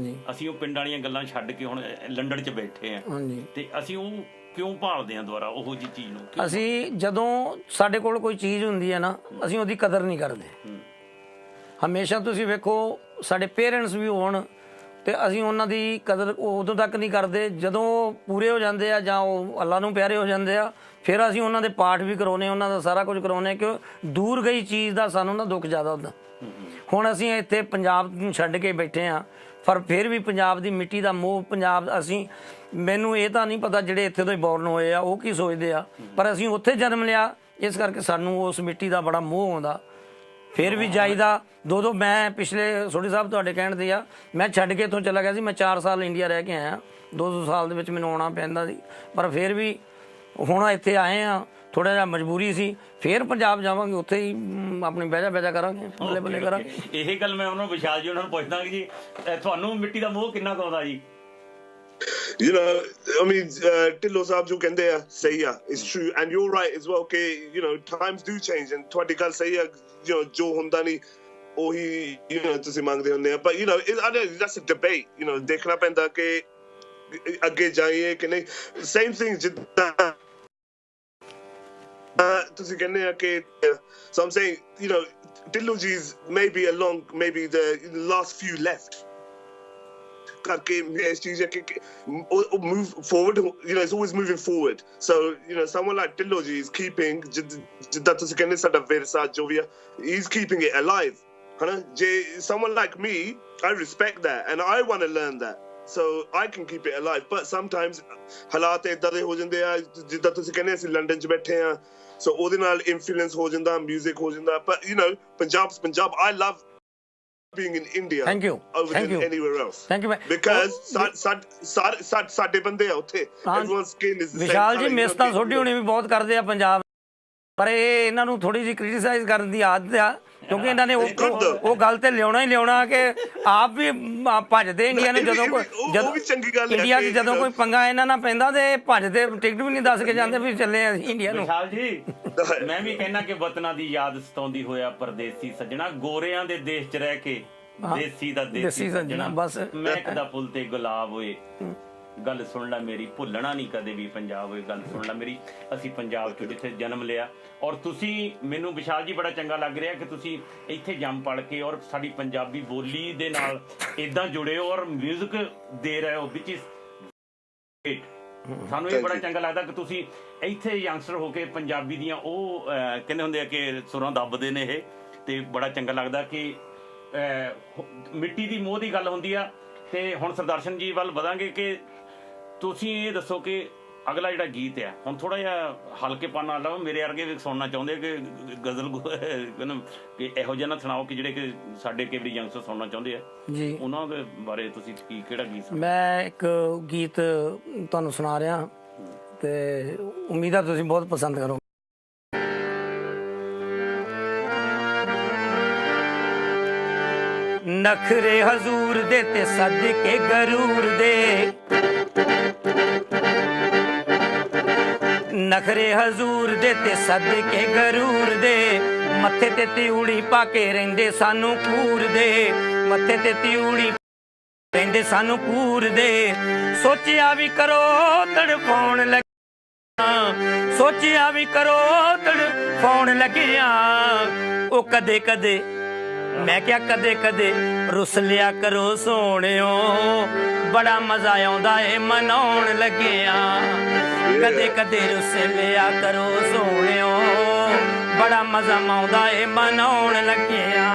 ਅਸੀਂ ਉਹ ਪਿੰਡਾਂ ਵਾਲੀਆਂ ਗੱਲਾਂ ਛੱਡ ਕੇ ਹੁਣ ਲੰਡਨ 'ਚ ਬੈਠੇ ਹਾਂ, ਤੇ ਅਸੀਂ ਉਹ ਕਿਉਂ ਭਾਲਦੇ ਹਾਂ ਦੁਬਾਰਾ ਉਹੋ ਜਿਹੀ ਚੀਜ਼ ਨੂੰ? ਅਸੀਂ ਜਦੋਂ ਸਾਡੇ ਕੋਲ ਕੋਈ ਚੀਜ਼ ਹੁੰਦੀ ਹੈ ਨਾ, ਅਸੀਂ ਉਹਦੀ ਕਦਰ ਨਹੀਂ ਕਰਦੇ। ਹਮੇਸ਼ਾ ਤੁਸੀਂ ਵੇਖੋ ਸਾਡੇ ਪੇਰੈਂਟਸ ਵੀ ਹੋਣ ਤੇ ਅਸੀਂ ਉਹਨਾਂ ਦੀ ਕਦਰ ਉਦੋਂ ਤੱਕ ਨਹੀਂ ਕਰਦੇ ਜਦੋਂ ਪੂਰੇ ਹੋ ਜਾਂਦੇ ਆ ਜਾਂ ਉਹ ਅੱਲਾ ਨੂੰ ਪਿਆਰੇ ਹੋ ਜਾਂਦੇ ਆ, ਫਿਰ ਅਸੀਂ ਉਹਨਾਂ ਦੇ ਪਾਠ ਵੀ ਕਰਾਉਨੇ, ਉਹਨਾਂ ਦਾ ਸਾਰਾ ਕੁਝ ਕਰਾਉਨੇ, ਕਿ ਦੂਰ ਗਈ ਚੀਜ਼ ਦਾ ਸਾਨੂੰ ਨਾ ਦੁੱਖ ਜ਼ਿਆਦਾ ਹੁੰਦਾ। ਹੁਣ ਅਸੀਂ ਇੱਥੇ ਪੰਜਾਬ ਨੂੰ ਛੱਡ ਕੇ ਬੈਠੇ ਆ, ਪਰ ਫਿਰ ਵੀ ਪੰਜਾਬ ਦੀ ਮਿੱਟੀ ਦਾ ਮੋਹ, ਪੰਜਾਬ ਮੈਨੂੰ ਇਹ ਤਾਂ ਨਹੀਂ ਪਤਾ ਜਿਹੜੇ ਇੱਥੇ ਤੋਂ ਹੀ ਬੋਰਨ ਹੋਏ ਆ ਉਹ ਕੀ ਸੋਚਦੇ ਆ, ਪਰ ਅਸੀਂ ਉੱਥੇ ਜਨਮ ਲਿਆ, ਇਸ ਕਰਕੇ ਸਾਨੂੰ ਉਸ ਮਿੱਟੀ ਦਾ ਬੜਾ ਮੋਹ ਆਉਂਦਾ। ਫਿਰ ਵੀ ਜਾਈਦਾ ਦੋ ਮੈਂ ਪਿਛਲੇ ਸੋਢੀ ਸਾਹਿਬ ਤੁਹਾਡੇ ਕਹਿਣ ਦੇ ਆ, ਮੈਂ ਛੱਡ ਕੇ ਇੱਥੋਂ ਚਲਾ ਗਿਆ ਸੀ, ਮੈਂ 4 ਸਾਲ ਇੰਡੀਆ ਰਹਿ ਕੇ ਆਇਆ, 2 ਸਾਲ ਦੇ ਵਿੱਚ ਮੈਨੂੰ ਆਉਣਾ ਪੈਂਦਾ ਸੀ, ਪਰ ਫਿਰ ਵੀ ਹੁਣ ਇੱਥੇ ਆਏ ਆ, ਥੋੜਾ ਜਿਹਾ ਮਜਬੂਰੀ ਸੀ। ਫਿਰ ਪੰਜਾਬ ਜਾਵਾਂਗੇ, ਉੱਥੇ ਹੀ ਆਪਣੀ ਬਹਿਜਾ ਕਰਾਂਗੇ, ਬੱਲੇ ਬੱਲੇ ਕਰਾਂਗੇ। ਇਹ ਗੱਲ ਮੈਂ ਉਹਨਾਂ ਵਿਸ਼ਾਲ ਜੀ ਉਹਨਾਂ ਨੂੰ ਪੁੱਛਦਾ ਕਿ ਜੀ ਤੁਹਾਨੂੰ ਮਿੱਟੀ ਦਾ ਮੋਹ ਕਿੰਨਾ ਕੁ ਆਉਂਦਾ ਜੀ? You know, I mean, Tillo Saab jo kende hai, sahi hai, it's true, and you're right as well. Okay, you know, times do change, and ਤੁਹਾਡੀ ਗੱਲ ਸਹੀ ਹੈ, you know, ਜੋ ਹੁੰਦਾ ਨਹੀਂ ਉਹੀ you know ਤੁਸੀਂ ਮੰਗਦੇ ਹੁੰਦੇ ਆ, but you know, I know that's a debate, you know, ਦੇਖਣਾ ਪੈਂਦਾ ਕਿ ਅੱਗੇ ਜਾਈਏ ਕਿ ਨਹੀਂ। Same thing ਜਿੱਦਾਂ ਤੁਸੀਂ ਕਹਿੰਦੇ ਆ ਕਿ so I'm saying, you know, Tillo ji's maybe the last few left. ਕਰਕੇ ਇਸ ਚੀਜ਼ ਹੈ ਕਿ move forward, you know, it's always moving forward. So, you know, someone like Tillo ji is keeping ਜਿੱਦਾਂ ਤੁਸੀਂ ਕਹਿੰਦੇ ਸਾਡਾ ਵਿਰਸਾ ਜੋ ਵੀ ਆ, he's keeping it alive, ਹਨਾ। ਜੇ someone like me, I respect that and I want to learn that, so I can keep it alive, but sometimes ਹਾਲਾਤ ਏਦਾਂ ਦੇ ਹੋ ਜਾਂਦੇ ਆ, ਜਿੱਦਾਂ ਤੁਸੀਂ ਕਹਿੰਦੇ ਅਸੀਂ ਲੰਡਨ 'ਚ ਬੈਠੇ ਆ, so ਉਹਦੇ ਨਾਲ ਇਨਫਲੂਐਂਸ ਹੋ ਜਾਂਦਾ, ਮਿਊਜ਼ਿਕ ਹੋ ਜਾਂਦਾ, but you know, Punjab, I love being in India. Thank you. Over Thank you. Anywhere else. Thank you. Because ਸਾਡੇ ਬੰਦੇ ਆ ਉੱਥੇ, everyone's skin is the same ਵਿਸ਼ਾਲ ਜੀ, color, ਮਿਸ ਤਾਂ ਛੋਟੀ ਹੋਣੀ ਵੀ ਬਹੁਤ ਕਰਦੇ ਆ ਪੰਜਾਬ, ਪਰ ਇਹ ਇਹਨਾਂ ਨੂੰ ਥੋੜੀ ਜਿਹੀ ਕ੍ਰਿਟਿਸਾਈਜ਼ ਕਰਨ ਦੀ ਆਦਤ ਆ, ਕਿਉਂਕਿ ਇਹਨਾਂ ਨੇ ਉਹ ਗੱਲ ਤੇ ਲਿਆਉਣਾ ਹੀ ਲਿਆਉਣਾ ਕਿ ਆਪ ਵੀ ਭੱਜਦੇ ਇੰਡੀਆ ਨੇ, ਜਦੋਂ ਇੰਡੀਆ 'ਚ ਜਦੋਂ ਕੋਈ ਪੰਗਾ ਇਹਨਾਂ ਨਾਲ ਪੈਂਦਾ ਤੇ ਭੱਜਦੇ, ਟਿਕਟ ਵੀ ਨਹੀਂ ਦੱਸ ਕੇ ਜਾਂਦੇ ਵੀ ਚੱਲੇ ਅਸੀਂ ਇੰਡੀਆ ਨੂੰ। ਵਿਸ਼ਾਲ ਜੀ, ਮੈਂ ਵੀ ਕਹਿਣਾ ਕਿ ਵਤਨਾਂ ਦੀ ਯਾਦ ਸਤਾਉਂਦੀ ਹੋਇਆ ਪਰਦੇਸੀ ਸੱਜਣਾ, ਗੋਰਿਆਂ ਦੇ ਦੇਸ਼ 'ਚ ਰਹਿ ਕੇ ਦੇਸੀ ਦਾ ਦੇਸੀ ਸੱਜਣਾ, ਬਸ ਮਹਿਕ ਦਾ ਫੁੱਲ ਤੇ ਗੁਲਾਬ ਹੋਏ, ਗੱਲ ਸੁਣ ਲੈ ਮੇਰੀ, ਭੁੱਲਣਾ ਨਹੀਂ ਕਦੇ ਵੀ ਪੰਜਾਬ, ਇਹ ਗੱਲ ਸੁਣ ਲੈ ਮੇਰੀ। ਅਸੀਂ ਪੰਜਾਬ 'ਚ ਜਿੱਥੇ ਜਨਮ ਲਿਆ, ਔਰ ਤੁਸੀਂ ਮੈਨੂੰ ਵਿਸ਼ਾਲ ਜੀ ਬੜਾ ਚੰਗਾ ਲੱਗ ਰਿਹਾ ਕਿ ਤੁਸੀਂ ਇੱਥੇ ਜੰਮ ਪੜ ਕੇ ਔਰ ਸਾਡੀ ਪੰਜਾਬੀ ਬੋਲੀ ਦੇ ਨਾਲ ਇੱਦਾਂ ਜੁੜੇ ਹੋ ਔਰ ਮਿਊਜ਼ਿਕ ਦੇ ਰਹੇ ਹੋ, ਵਿਚ ਇਜ਼ ਸਾਨੂੰ ਇਹ ਬੜਾ ਚੰਗਾ ਲੱਗਦਾ ਕਿ ਤੁਸੀਂ ਇੱਥੇ ਯੰਗਸਟਰ ਹੋ ਕੇ ਪੰਜਾਬੀ ਦੀਆਂ ਉਹ ਕਹਿੰਦੇ ਹੁੰਦੇ ਆ ਕਿ ਸੁਰਾਂ ਦੱਬਦੇ ਨੇ ਇਹ, ਤੇ ਬੜਾ ਚੰਗਾ ਲੱਗਦਾ ਕਿ ਮਿੱਟੀ ਦੀ ਮੋਹ ਦੀ ਗੱਲ ਹੁੰਦੀ ਆ। ਤੇ ਹੁਣ ਸਰਦਾਰਸ਼ਨ ਜੀ ਵੱਲ ਵਧਾਂਗੇ ਕਿ ਤੁਸੀਂ ਇਹ ਦੱਸੋ ਕਿ ਅਗਲਾ ਜਿਹੜਾ ਗੀਤ ਹੈ ਹੁਣ ਥੋੜਾ ਜਿਹਾ ਹਲਕੇਪਨ ਨਾਲ ਲਓ, ਮੇਰੇ ਵਰਗੇ ਵੀ ਸੁਣਨਾ ਚਾਹੁੰਦੇ ਕਿ ਗਜ਼ਲ ਕਿ ਇਹੋ ਜਿਹਾ ਨਾ ਸੁਣਾਓ ਕਿ ਜਿਹੜੇ ਕਿ ਸਾਡੇ ਕਈ ਵਾਰੀ ਯੰਗਸਟਰ ਸੁਣਨਾ ਚਾਹੁੰਦੇ ਆ ਜੀ, ਉਹਨਾਂ ਦੇ ਬਾਰੇ ਤੁਸੀਂ ਕਿਹੜਾ ਗੀਤ? ਮੈਂ ਇੱਕ ਗੀਤ ਤੁਹਾਨੂੰ ਸੁਣਾ ਰਿਹਾ ਤੇ ਉਮੀਦ ਆ ਤੁਸੀਂ ਬਹੁਤ ਪਸੰਦ ਕਰੋਗੇ। ਨਖਰੇ ਹਜ਼ੂਰ ਦੇ ਤੇ ਸਦਕੇ ਗਰੂਰ ਦੇ, ਨਖਰੇ ਹਜ਼ੂਰ ਦੇ ਤੇ ਸਦਕੇ ਗਰੂਰ ਦੇ, ਮੱਥੇ ਤੇ ਤਿਉੜੀ ਪਾ ਕੇ ਰਹਿੰਦੇ ਸਾਨੂੰ ਕੂਰ ਦੇ, ਮੱਥੇ ਤੇ ਤਿਉੜੀ ਰਹਿੰਦੇ ਸਾਨੂੰ ਕੂਰ ਦੇ। ਸੋਚਿਆ ਵੀ ਕਰੋ ਤੜਫਾਉਣ ਲੱਗਿਆ, ਸੋਚਿਆ ਵੀ ਕਰੋ ਤੜਫਾਉਣ ਲੱਗਿਆ, ਉਹ ਕਦੇ ਕਦੇ ਮੈਂ ਕਿਹਾ ਕਦੇ ਕਦੇ ਰੁੱਸ ਲਿਆ ਕਰੋ ਸੋਹਣਿਓ, ਬੜਾ ਮਜ਼ਾ ਆਉਂਦਾ ਏ ਮਨਾਉਣ ਲੱਗਿਆ, ਕਦੇ ਕਦੇ ਰੁੱਸ ਲਿਆ ਕਰੋ ਸੋਹਣਿਓ, ਬੜਾ ਮਜ਼ਾ ਆਉਂਦਾ ਏ ਮਨਾਉਣ ਲੱਗਿਆ।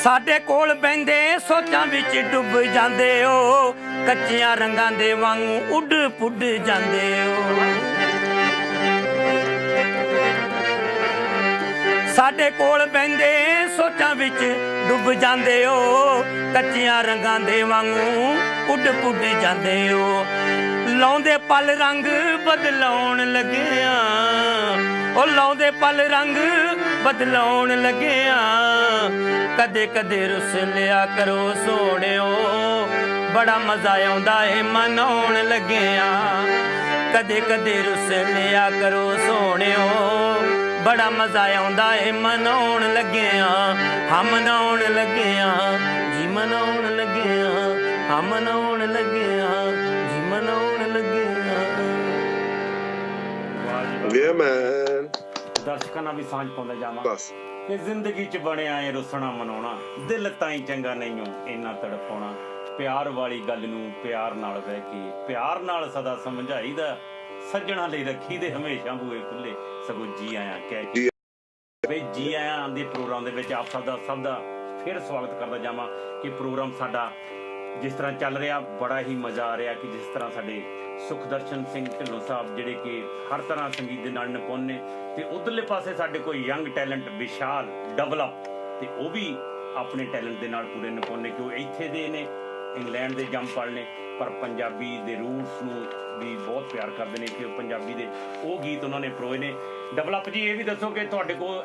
ਸਾਡੇ ਕੋਲ ਬਹਿੰਦੇ ਸੋਚਾਂ ਵਿੱਚ ਡੁੱਬ ਜਾਂਦੇ ਹੋ, ਕੱਚਿਆਂ ਰੰਗਾਂ ਦੇ ਵਾਂਗੂ ਉੱਡ ਪੁੱਡ ਜਾਂਦੇ ਹੋ। ਸਾਡੇ ਕੋਲ ਬਹਿੰਦੇ ਸੋਚਾਂ ਵਿੱਚ ਡੁੱਬ ਜਾਂਦੇ ਹੋ, ਕੱਚਿਆਂ ਰੰਗਾਂ ਦੇ ਵਾਂਗੂ ਉੱਡ ਪੁੱਡ ਜਾਂਦੇ ਹੋ। ਲਾਉਂਦੇ ਪਲ ਰੰਗ ਬਦਲਾਉਣ ਲੱਗਿਆ, ਉਹ ਲਾਉਂਦੇ ਪਲ ਰੰਗ ਬਦਲਾਉਣ ਲੱਗਿਆ, ਕਦੇ ਕਦੇ ਰੁੱਸ ਲਿਆ ਕਰੋ ਸੋਹਣਿਓ, ਬੜਾ ਮਜ਼ਾ ਆਉਂਦਾ ਏ ਮਨਾਉਣ ਲੱਗਿਆ, ਕਦੇ ਕਦੇ ਰੁੱਸ ਲਿਆ ਕਰੋ ਸੋਹਣਿਓ, ਬੜਾ ਮਜ਼ਾ ਆਉਂਦਾ ਏ ਮਨਾਉਣ ਲੱਗਿਆ, ਹਾਂ ਮਨਾਉਣ ਲੱਗਿਆ ਜੀ, ਮਨਾਉਣ ਲੱਗਿਆ, ਹਾਂ ਮਨਾਉਣ ਲੱਗਿਆ ਜੀ, ਮਨਾਉਣ ਲੱਗਿਆ। Yeah, man. ਦਰਸ਼ਕਾਂ ਨਾਲ ਵੀ ਸਾਂਝ ਪਾਉਂਦਾ ਜਾਵਾਂ ਬਸ ਕਿ ਜ਼ਿੰਦਗੀ 'ਚ ਬਣਿਆ ਏ ਰੁੱਸਣਾ ਮਨਾਉਣਾ, ਦਿਲ ਤਾਈਂ ਚੰਗਾ ਨਹੀਂ ਓ ਇੰਨਾ ਤੜਪਾਉਣਾ, ਪਿਆਰ ਵਾਲੀ ਗੱਲ ਨੂੰ ਪਿਆਰ ਨਾਲ ਬਹਿ ਕੇ ਪਿਆਰ ਨਾਲ ਸਦਾ ਸਮਝਾਈਦਾ, ਸੱਜਣਾ ਲਈ ਰੱਖੀ ਦੇ ਹਮੇਸ਼ਾ ਬੂਹੇ ਖੁੱਲੇ, ਸਗੋਂ ਜੀ ਆਇਆਂ ਕਹਿ ਕੇ। ਬਈ ਜੀ ਆਇਆਂ ਦੇ ਪ੍ਰੋਗਰਾਮ ਦੇ ਵਿੱਚ ਆਪ ਸਭ ਦਾ ਫਿਰ ਸਵਾਗਤ ਕਰਦਾ ਜਾਵਾਂ ਕਿ ਪ੍ਰੋਗਰਾਮ ਸਾਡਾ ਜਿਸ ਤਰ੍ਹਾਂ ਚੱਲ ਰਿਹਾ, ਬੜਾ ਹੀ ਮਜ਼ਾ ਆ ਰਿਹਾ ਕਿ ਜਿਸ ਤਰ੍ਹਾਂ ਸਾਡੇ ਸੁਖਦਰਸ਼ਨ ਸਿੰਘ ਢਿੱਲੋਂ ਸਾਹਿਬ ਜਿਹੜੇ ਕਿ ਹਰ ਤਰ੍ਹਾਂ ਸੰਗੀਤ ਦੇ ਨਾਲ ਨਿਪੁੰਨ ਨੇ, ਤੇ ਉਧਰਲੇ ਪਾਸੇ ਸਾਡੇ ਕੋਈ ਯੰਗ ਟੈਲੈਂਟ ਵਿਸ਼ਾਲ ਡਿਵੈਲਪ, ਤੇ ਉਹ ਵੀ ਆਪਣੇ ਟੈਲੈਂਟ ਦੇ ਨਾਲ ਪੂਰੇ ਨਿਪੁੰਨ ਨੇ ਕਿ ਉਹ ਇੱਥੇ ਦੇ ਨੇ, ਇੰਗਲੈਂਡ ਦੇ ਜੰਮ ਪਲ ਨੇ, ਪਰ ਪੰਜਾਬੀ ਦੇ ਰੂਟਸ ਨੂੰ ਵੀ ਬਹੁਤ ਪਿਆਰ ਕਰਦੇ ਨੇ ਕਿ ਉਹ ਪੰਜਾਬੀ ਦੇ ਉਹ ਗੀਤ ਉਹਨਾਂ ਨੇ ਪਰੋਏ ਨੇ। ਡਿਵੈਲਪ ਜੀ ਇਹ ਵੀ ਦੱਸੋ ਕਿ ਤੁਹਾਡੇ ਕੋਲ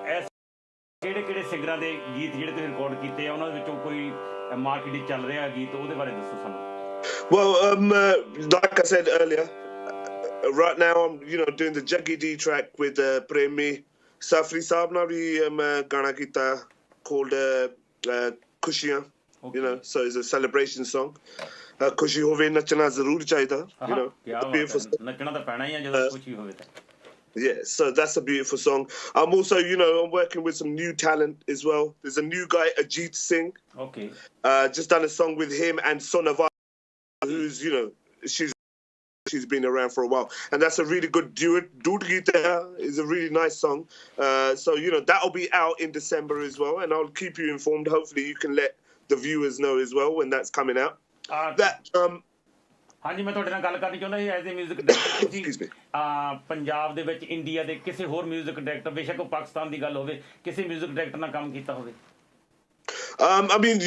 ਕਿਹੜੇ ਸਿੰਗਰਾਂ ਦੇ ਗੀਤ ਜਿਹੜੇ ਤੁਸੀਂ ਰਿਕਾਰਡ ਕੀਤੇ ਆ, ਉਹਨਾਂ ਵਿੱਚੋਂ ਕੋਈ ਮਾਰਕੀਟ ਵਿੱਚ ਚੱਲ ਰਿਹਾ ਗੀਤ, ਉਹਦੇ ਬਾਰੇ ਦੱਸੋ ਸਾਨੂੰ। Well, like I said earlier, right now I'm doing the Jaggi D track with Premi Safri Saab na bhi gana kita called Khushiyan, so it's a celebration song. Khushi hove nachna zarur chahida, beautiful song. Nachna ta pehna hi hai jadon khushi hove ta. Yeah, so that's a beautiful song. I'm also, I'm working with some new talent as well. There's a new guy, Ajit Singh. Okay. Just done a song with him and Sonaval, who's, she's been around for a while. And that's a really good duet. Dood Gita is a really nice song. So, that'll be out in December as well. And I'll keep you informed. Hopefully you can let the viewers know as well when that's coming out. ਹਾਂਜੀ, ਮੈਂ ਤੁਹਾਡੇ ਨਾਲ ਗੱਲ ਕਰਨੀ ਚਾਹੁੰਦਾ ਸੀ ਐਜ਼ ਏ ਮਿਊਜ਼ਿਕ ਡਾਇਰੈਕਟਰ। ਤੁਸੀਂ ਪੰਜਾਬ ਦੇ ਵਿੱਚ ਇੰਡੀਆ ਦੇ ਕਿਸੇ ਹੋਰ ਮਿਊਜ਼ਿਕ ਡਾਇਰੈਕਟਰ, ਬੇਸ਼ੱਕ ਉਹ ਪਾਕਿਸਤਾਨ ਦੀ ਗੱਲ ਹੋਵੇ, ਕਿਸੇ ਮਿਊਜ਼ਿਕ ਡਾਇਰੈਕਟਰ ਨਾਲ ਕੰਮ ਕੀਤਾ ਹੋਵੇ? I mean,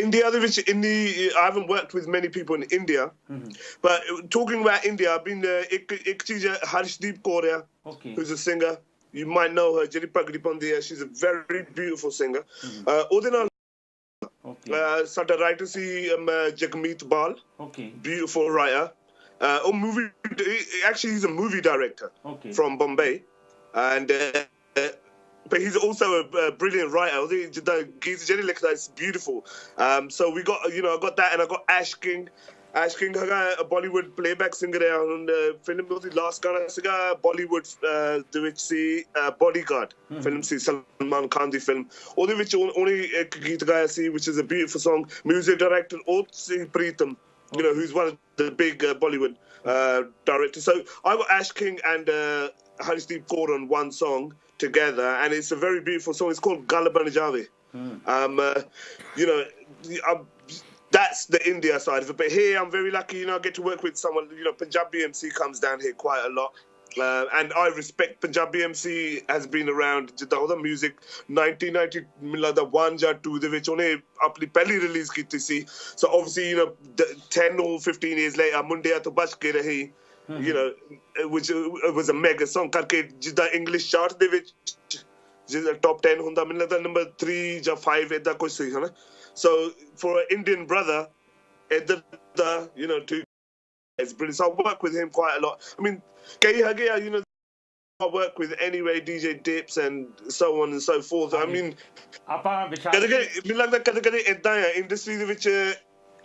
India, I haven't worked with many people in India, but talking about India, I've been ek cheez Harshdeep Kaur, who's a singer. You might know her, Jiri Pagdi Pandi. She's a very beautiful singer. Ode naal ਸਾਡਾ writer C Jagmeet ball, beautiful writer. movie. Actually, he's a movie director Okay. from Bombay, and but he's also a brilliant writer. It's beautiful. So we got, I got that, and I got Ash King. Ash King a Bollywood playback singer है and film ਉਹਦੀ last ਗਾਣਾ ਸੀਗਾ Bollywood ਦੇ ਵਿੱਚ ਸੀ Bodyguard film ਸੀ Salman Khan ਦੀ film ਉਹਦੇ ਵਿੱਚ ਉਹਨੇ ਇੱਕ ਗੀਤ ਗਾਇਆ ਸੀ which is a beautiful song. Music director ਉਹ ਸੀ Pritam, who's one of the big Bollywood directors. So I got Ash King and Harishdeep Kaur on one song together, and it's a very beautiful song. It's called Gala Ban Jawe. That's the India side of it. But here, I'm very lucky, I get to work with someone, Punjabi MC comes down here quite a lot. And I respect Punjabi MC has been around, ਜਿੱਦਾਂ ਉਹਦਾ music 1990 ਮੈਨੂੰ ਲੱਗਦਾ 1 ਜਾਂ 2 ਦੇ ਵਿੱਚ ਉਹਨੇ ਆਪਣੀ ਪਹਿਲੀ ਰਿਲੀਜ਼ ਕੀਤੀ ਸੀ. So obviously, 10 or 15 years later, ਮੁੰਡਿਆਂ ਤੋਂ ਬਚ ਕੇ ਰਹੀ, which was a mega song ਕਰਕੇ ਜਿੱਦਾਂ English chart ਦੇ ਵਿੱਚ ਜਿਹਦਾ top 10 ਹੁੰਦਾ ਮੈਨੂੰ ਲੱਗਦਾ number 3 ਜਾਂ 5 ਏਦਾਂ ਕੁਝ ਸੀ ਹਨਾ. So for an Indian brother, to it's brilliant. So I work with him quite a lot. I mean, I work with Anyway, DJ Dips, and so on and so forth. I mean, industry which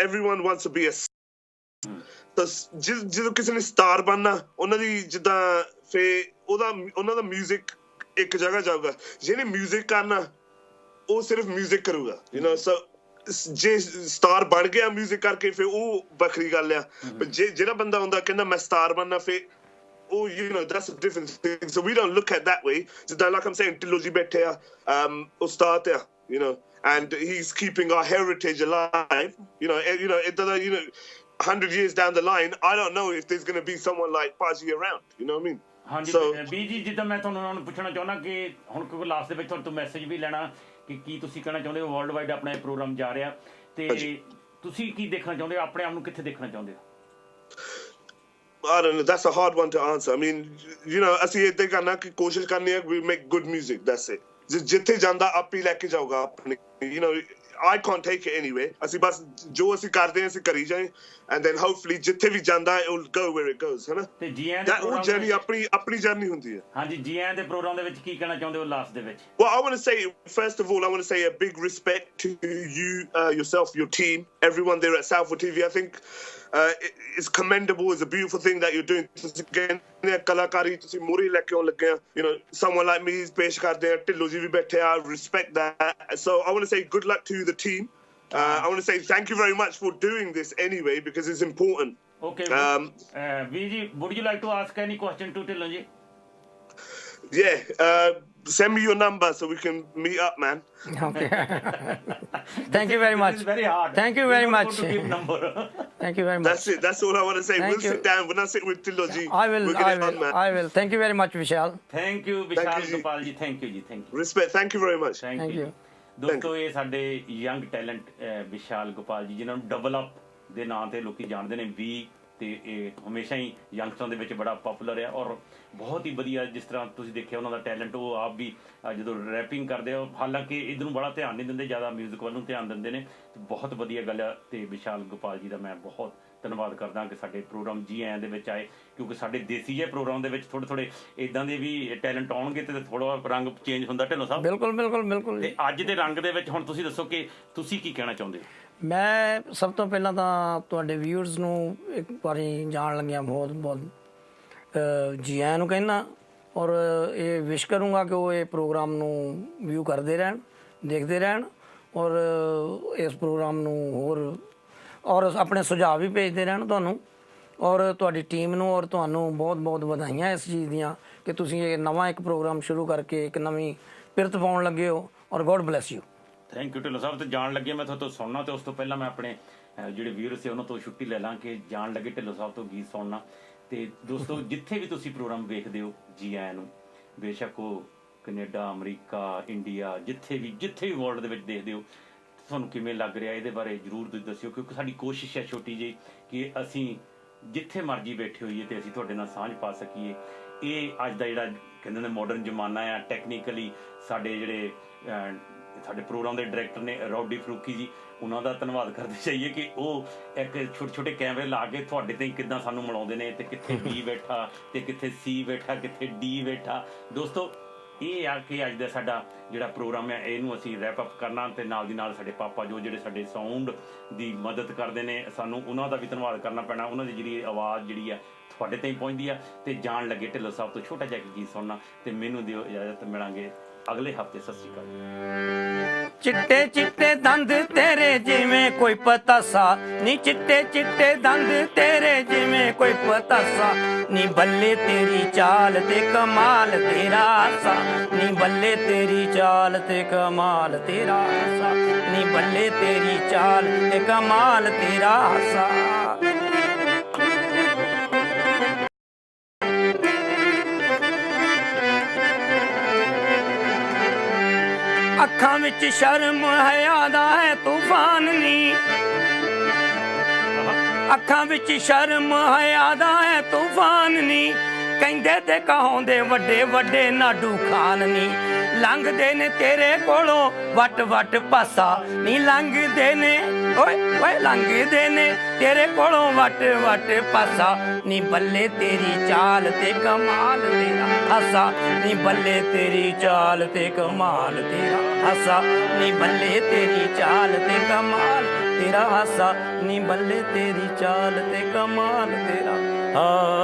everyone wants to be a. So ਜਦੋਂ ਕਿਸੇ ਨੇ star ਬਣਨਾ ਉਹਨਾਂ ਦੀ ਜਿੱਦਾਂ ਫੇ ਉਹਨਾਂ ਦਾ music ਇੱਕ ਜਗ੍ਹਾ ਜਾਊਗਾ. ਜਿਹਨੇ music ਕਰਨਾ ਉਹ ਸਿਰਫ music ਕਰੂਗਾ. So ਜੇ ਸਟਾਰ ਬਣ ਗਿਆ ਮਿਊਜ਼ਿਕ ਕਰਕੇ ਫਿਰ ਉਹ ਵੱਖਰੀ ਗੱਲ ਆ. ਪਰ ਜਿਹੜਾ ਬੰਦਾ ਹੁੰਦਾ ਕਹਿੰਦਾ ਮੈਂ ਸਟਾਰ ਬਣਨਾ ਫਿਰ ਉਹ that's a different thing. So we don't look at that way. ਜਿੱਦਾਂ like I'm saying Dhillon ji ਬੈਠੇ ਆ ਉਸਤਾਦ ਆ and he's keeping our heritage alive. ਏਦਾਂ ਦਾ 100 years down the line I don't know if there's going to be someone like Paji around. You know what I mean? ਹਾਂਜੀ ਵੀ ਜੀ ਜਿੱਦਾਂ ਮੈਂ ਤੁਹਾਨੂੰ ਹੁਣ ਪੁੱਛਣਾ ਚਾਹੁੰਦਾ ਕਿ ਹੁਣ ਕਿਉਂਕਿ ਲਾਸਟ ਦੇ ਵਿੱਚ ਤੁਹਾਨੂੰ ਤੋਂ ਮੈਸੇਜ ਵੀ ਲੈਣਾ ਕਿ ਕੀ ਤੁਸੀਂ ਕਹਿਣਾ ਚਾਹੁੰਦੇ ਹੋ ਵਰਲਡ ਵਾਈਡ ਆਪਣਾ ਇਹ ਪ੍ਰੋਗਰਾਮ ਜਾ ਰਿਹਾ ਤੇ ਤੁਸੀਂ ਕੀ ਦੇਖਣਾ ਚਾਹੁੰਦੇ ਹੋ ਆਪਣੇ ਆਪ ਨੂੰ ਕਿੱਥੇ ਦੇਖਣਾ ਚਾਹੁੰਦੇ ਹੋ? I don't know, that's a hard one to answer. I mean, ਅਸੀਂ ਇਹ ਕਰਨਾ ਕਿ ਕੋਸ਼ਿਸ਼ ਕਰਨੀ ਹੈ we make good music, that's it. ਜਿੱਥੇ ਜਾਂਦਾ ਆਪ ਹੀ ਲੈ ਕੇ ਜਾਊਗਾ ਆਪਣੇ I can't take it anyway. ਅਸੀਂ ਬਸ ਜੋ ਅਸੀਂ ਕਰਦੇ ਹਾਂ ਅਸੀਂ ਕਰੀ ਜਾਏ and then hopefully ਜਿੱਥੇ ਵੀ ਜਾਂਦਾ it will go where it goes ਹੈ ਨਾ ਤੇ ਜੀਐਨ ਦੇ ਪ੍ਰੋਗਰਾਮ ਜਰਨੀ ਆਪਣੀ ਜਰਨੀ ਹੁੰਦੀ ਹੈ. ਹਾਂਜੀ ਜੀਐਨ ਦੇ ਪ੍ਰੋਗਰਾਮ ਦੇ ਵਿੱਚ ਕੀ ਕਹਿਣਾ ਚਾਹੁੰਦੇ ਹੋ ਲਾਸਟ ਦੇ ਵਿੱਚ? Well, I want to say first of all I want to say a big respect to you yourself, your team, everyone there at Southwood TV. I think it's commendable. It's a beautiful thing that you're doing. Again, kalakari ਤੁਸੀਂ ਮੋਰੀ ਲੈ ਕੇ ਆਉਣ ਲੱਗੇ ਆ. Someone like me is ਪੇਸ਼ ਕਰਦੇ ਆ ਢਿੱਲੋਂ ਜੀ ਵੀ ਬੈਠੇ ਆ. Respect that. So I want to say good luck to the team. I want to say thank you very much for doing this anyway because it's important. Okay. Viji, would you like to ask any question to Dhillon ji? Yeah. Send me your number so we can meet up, man. Okay. Thank you very much. This is very hard. Thank you very much. To give number. Thank you very much. That's it. That's all I want to say. We'll sit down. When I sit with Dhillon ji, I will. I will. Thank you very much, Vishal. Thank you, Vishal Gopal ji. Thank you ji. Thank you. Respect. Thank you very much. Thank you. ਦੋਸਤੋ ਇਹ ਸਾਡੇ ਯੰਗ ਟੈਲੈਂਟ ਵਿਸ਼ਾਲ ਗੋਪਾਲ ਜੀ ਜਿਨ੍ਹਾਂ ਨੂੰ ਡਬਲ ਅਪ ਦੇ ਨਾਂ ਤੇ ਲੋਕੀ ਜਾਣਦੇ ਨੇ ਵੀ ਤੇ ਇਹ ਹਮੇਸ਼ਾ ਹੀ ਯੰਗਸਟਰਾਂ ਦੇ ਵਿੱਚ ਬੜਾ ਪਪੂਲਰ ਆ ਔਰ ਬਹੁਤ ਹੀ ਵਧੀਆ ਜਿਸ ਤਰ੍ਹਾਂ ਤੁਸੀਂ ਦੇਖਿਆ ਉਹਨਾਂ ਦਾ ਟੈਲੈਂਟ ਉਹ ਆਪ ਵੀ ਜਦੋਂ ਰੈਪਿੰਗ ਕਰਦੇ ਆ ਹਾਲਾਂਕਿ ਇੱਧਰ ਨੂੰ ਬੜਾ ਧਿਆਨ ਨਹੀਂ ਦਿੰਦੇ ਜ਼ਿਆਦਾ ਮਿਊਜ਼ਿਕ ਵੱਲ ਨੂੰ ਧਿਆਨ ਦਿੰਦੇ ਨੇ ਬਹੁਤ ਵਧੀਆ ਗੱਲ ਆ ਤੇ ਵਿਸ਼ਾਲ ਗੋਪਾਲ ਜੀ ਦਾ ਮੈਂ ਬਹੁਤ ਧੰਨਵਾਦ ਕਰਦਾ ਕਿ ਸਾਡੇ ਪ੍ਰੋਗਰਾਮ ਜੀ ਆਇਆਂ ਦੇ ਵਿੱਚ ਆਏ ਕਿਉਂਕਿ ਸਾਡੇ ਦੇਸੀ ਜਿਹੇ ਪ੍ਰੋਗਰਾਮ ਦੇ ਵਿੱਚ ਥੋੜ੍ਹੇ ਇੱਦਾਂ ਦੇ ਵੀ ਟੈਲੈਂਟ ਆਉਣਗੇ ਤੇ ਥੋੜ੍ਹਾ ਰੰਗ ਚੇਂਜ ਹੁੰਦਾ ਢਿੱਲੋਂ ਸਾਹਿਬ ਬਿਲਕੁਲ ਤੇ ਅੱਜ ਦੇ ਰੰਗ ਦੇ ਵਿੱਚ ਹੁਣ ਤੁਸੀਂ ਦੱਸੋ ਕਿ ਤੁਸੀਂ ਕੀ ਕਹਿਣਾ ਚਾਹੁੰਦੇ ਹੋ? ਮੈਂ ਸਭ ਤੋਂ ਪਹਿਲਾਂ ਤਾਂ ਤੁਹਾਡੇ ਵਿਊਅਰਸ ਨੂੰ ਇੱਕ ਵਾਰੀ ਜਾਣ ਲੱਗਿਆ ਬਹੁਤ ਜੀ ਆਇਆਂ ਨੂੰ ਕਹਿੰਦਾ ਔਰ ਇਹ ਵਿਸ਼ ਕਰੂੰਗਾ ਕਿ ਉਹ ਇਹ ਪ੍ਰੋਗਰਾਮ ਨੂੰ ਵਿਊ ਕਰਦੇ ਰਹਿਣ ਦੇਖਦੇ ਰਹਿਣ ਔਰ ਇਸ ਪ੍ਰੋਗਰਾਮ ਨੂੰ ਔਰ ਆਪਣੇ ਸੁਝਾਅ ਵੀ ਭੇਜਦੇ ਰਹਿਣ ਤੁਹਾਨੂੰ ਔਰ ਤੁਹਾਡੀ ਟੀਮ ਨੂੰ ਔਰ ਤੁਹਾਨੂੰ ਬਹੁਤ ਵਧਾਈਆਂ ਇਸ ਚੀਜ਼ ਦੀਆਂ ਕਿ ਤੁਸੀਂ ਇਹ ਨਵਾਂ ਇੱਕ ਪ੍ਰੋਗਰਾਮ ਸ਼ੁਰੂ ਕਰਕੇ ਇੱਕ ਨਵੀਂ ਪਿਰਤ ਪਾਉਣ ਲੱਗੇ ਹੋ ਔਰ God bless you. Thank you Dhillon ਸਾਹਿਬ। ਤੇ ਜਾਣ ਲੱਗੇ ਮੈਂ ਤੁਹਾਡੇ ਤੋਂ ਸੁਣਨਾ ਤੇ ਉਸ ਤੋਂ ਪਹਿਲਾਂ ਮੈਂ ਆਪਣੇ ਜਿਹੜੇ ਵੀਰ ਸੀ ਉਹਨਾਂ ਤੋਂ ਛੁੱਟੀ ਲੈ ਲਾਂ ਕਿ ਜਾਣ ਲੱਗੇ ਢਿੱਲੋਂ ਸਾਹਿਬ ਤੋਂ ਗੀਤ ਸੁਣਨਾ। ਤੇ ਦੋਸਤੋ ਜਿੱਥੇ ਵੀ ਤੁਸੀਂ ਪ੍ਰੋਗਰਾਮ ਵੇਖਦੇ ਹੋ ਜੀ ਆਇਆਂ ਨੂੰ ਬੇਸ਼ੱਕ ਉਹ ਕੈਨੇਡਾ ਅਮਰੀਕਾ ਇੰਡੀਆ ਜਿੱਥੇ ਵੀ ਵਰਲਡ ਦੇ ਵਿੱਚ ਦੇਖਦੇ ਹੋ ਤੁਹਾਨੂੰ ਕਿਵੇਂ ਲੱਗ ਰਿਹਾ ਇਹਦੇ ਬਾਰੇ ਜ਼ਰੂਰ ਤੁਸੀਂ ਦੱਸਿਓ ਕਿਉਂਕਿ ਸਾਡੀ ਕੋਸ਼ਿਸ਼ ਹੈ ਛੋਟੀ ਜਿਹੀ ਕਿ ਅਸੀਂ ਜਿੱਥੇ ਮਰਜ਼ੀ ਬੈਠੇ ਹੋਈਏ ਤੇ ਅਸੀਂ ਤੁਹਾਡੇ ਨਾਲ ਸਾਂਝ ਪਾ ਸਕੀਏ। ਇਹ ਅੱਜ ਦਾ ਜਿਹੜਾ ਕਹਿੰਦੇ ਨੇ ਮਾਡਰਨ ਜ਼ਮਾਨਾ ਆ, ਟੈਕਨੀਕਲੀ ਸਾਡੇ ਜਿਹੜੇ ਸਾਡੇ ਪ੍ਰੋਗਰਾਮ ਦੇ ਡਾਇਰੈਕਟਰ ਨੇ ਰੌਡੀ ਫਰੂਕੀ ਜੀ, ਉਹਨਾਂ ਦਾ ਧੰਨਵਾਦ ਕਰਦੇ ਚਾਹੀਏ ਕਿ ਉਹ ਇੱਕ ਛੋਟੇ ਛੋਟੇ ਕੈਮਰੇ ਲਾ ਕੇ ਤੁਹਾਡੇ ਤੇ ਕਿੱਦਾਂ ਸਾਨੂੰ ਮਿਲਾਉਂਦੇ ਨੇ, ਤੇ ਕਿੱਥੇ ਬੀ ਬੈਠਾ ਤੇ ਕਿੱਥੇ ਸੀ ਬੈਠਾ, ਕਿੱਥੇ ਡੀ ਬੈਠਾ। ਦੋਸਤੋ ਇਹ ਆ ਕਿ ਅੱਜ ਦਾ ਸਾਡਾ ਜਿਹੜਾ ਪ੍ਰੋਗਰਾਮ ਹੈ ਇਹਨੂੰ ਅਸੀਂ ਰੈਪ ਅਪ ਕਰਨਾ, ਤੇ ਨਾਲ ਦੀ ਨਾਲ ਸਾਡੇ ਪਾਪਾ ਜੋ ਜਿਹੜੇ ਸਾਡੇ ਸਾਊਂਡ ਦੀ ਮਦਦ ਕਰਦੇ ਨੇ, ਸਾਨੂੰ ਉਹਨਾਂ ਦਾ ਵੀ ਧੰਨਵਾਦ ਕਰਨਾ ਪੈਣਾ। ਉਹਨਾਂ ਦੀ ਜਿਹੜੀ ਆਵਾਜ਼ ਜਿਹੜੀ ਆ ਤੁਹਾਡੇ ਤਾਈਂ ਪਹੁੰਚਦੀ ਆ। ਤੇ ਜਾਣ ਲੱਗੇ ਢਿੱਲੋਂ ਸਾਹਿਬ ਤੋਂ ਛੋਟਾ ਜਿਹਾ ਗੀਤ ਸੁਣਨਾ, ਤੇ ਮੈਨੂੰ ਦਿਓ ਇਜਾਜ਼ਤ, ਮਿਲਾਂਗੇ ਅਗਲੇ ਹਫਤੇ। ਸਤਿ ਸ਼੍ਰੀ ਅਕਾਲ। ਚਿੱਟੇ ਚਿੱਟੇ ਦੰਦ ਤੇਰੇ ਜਿਵੇਂ ਕੋਈ ਪਤਾਸਾ ਨੀ, ਚਿੱਟੇ ਚਿੱਟੇ ਦੰਦ ਤੇਰੇ ਜਿਵੇਂ ਕੋਈ ਪਤਾਸਾ ਨੀ, ਬੱਲੇ ਤੇਰੀ ਚਾਲ ਤੇ ਕਮਾਲ ਤੇਰਾ ਹਾਸਾ ਨੀ, ਬੱਲੇ ਤੇਰੀ ਚਾਲ ਤੇ ਕਮਾਲ ਤੇਰਾ ਹਾਸਾ ਨੀ, ਬੱਲੇ ਤੇਰੀ ਚਾਲ ਤੇ ਕਮਾਲ ਤੇਰਾ ਹਾਸਾ। ਅੱਖਾਂ ਵਿੱਚ ਸ਼ਰਮ ਹਯਾ ਦਾ ਹੈ ਤੂਫਾਨ ਨੀ, ਅੱਖਾਂ ਵਿੱਚ ਸ਼ਰਮ ਹਯਾ ਦਾ ਹੈ ਤੂਫਾਨ ਨੀ, ਕਹਿੰਦੇ ਤੇ ਕਹਾਉਂਦੇ ਵੱਡੇ ਵੱਡੇ ਨਾਡੂ ਖਾਨ ਨੀ, ਲੰਘਦੇ ਨੇ ਤੇਰੇ ਕੋਲੋਂ ਵਟ ਵਟ ਪਾਸਾ ਨੀ, ਲੰਘਦੇ ਨੇ ਓਏ ਓਏ ਲੰਘਦੇ ਨੇ ਤੇਰੇ ਕੋਲੋਂ ਵਟ ਵਟ ਪਾਸਾ ਨੀ, ਬੱਲੇ ਤੇਰੀ ਚਾਲ ਤੇ ਕਮਾਲ ਤੇਰਾ ਹਾਸਾ ਨੀ, ਬੱਲੇ ਤੇਰੀ ਚਾਲ ਤੇ ਕਮਾਲ ਤੇਰਾ ਹਾਸਾ ਨੀ, ਬੱਲੇ ਤੇਰੀ ਚਾਲ ਤੇ ਕਮਾਲ ਤੇਰਾ ਹਾਸਾ ਨੀ, ਬੱਲੇ ਤੇਰੀ ਚਾਲ ਤੇ ਕਮਾਲ ਤੇਰਾ ਹਾਸਾ।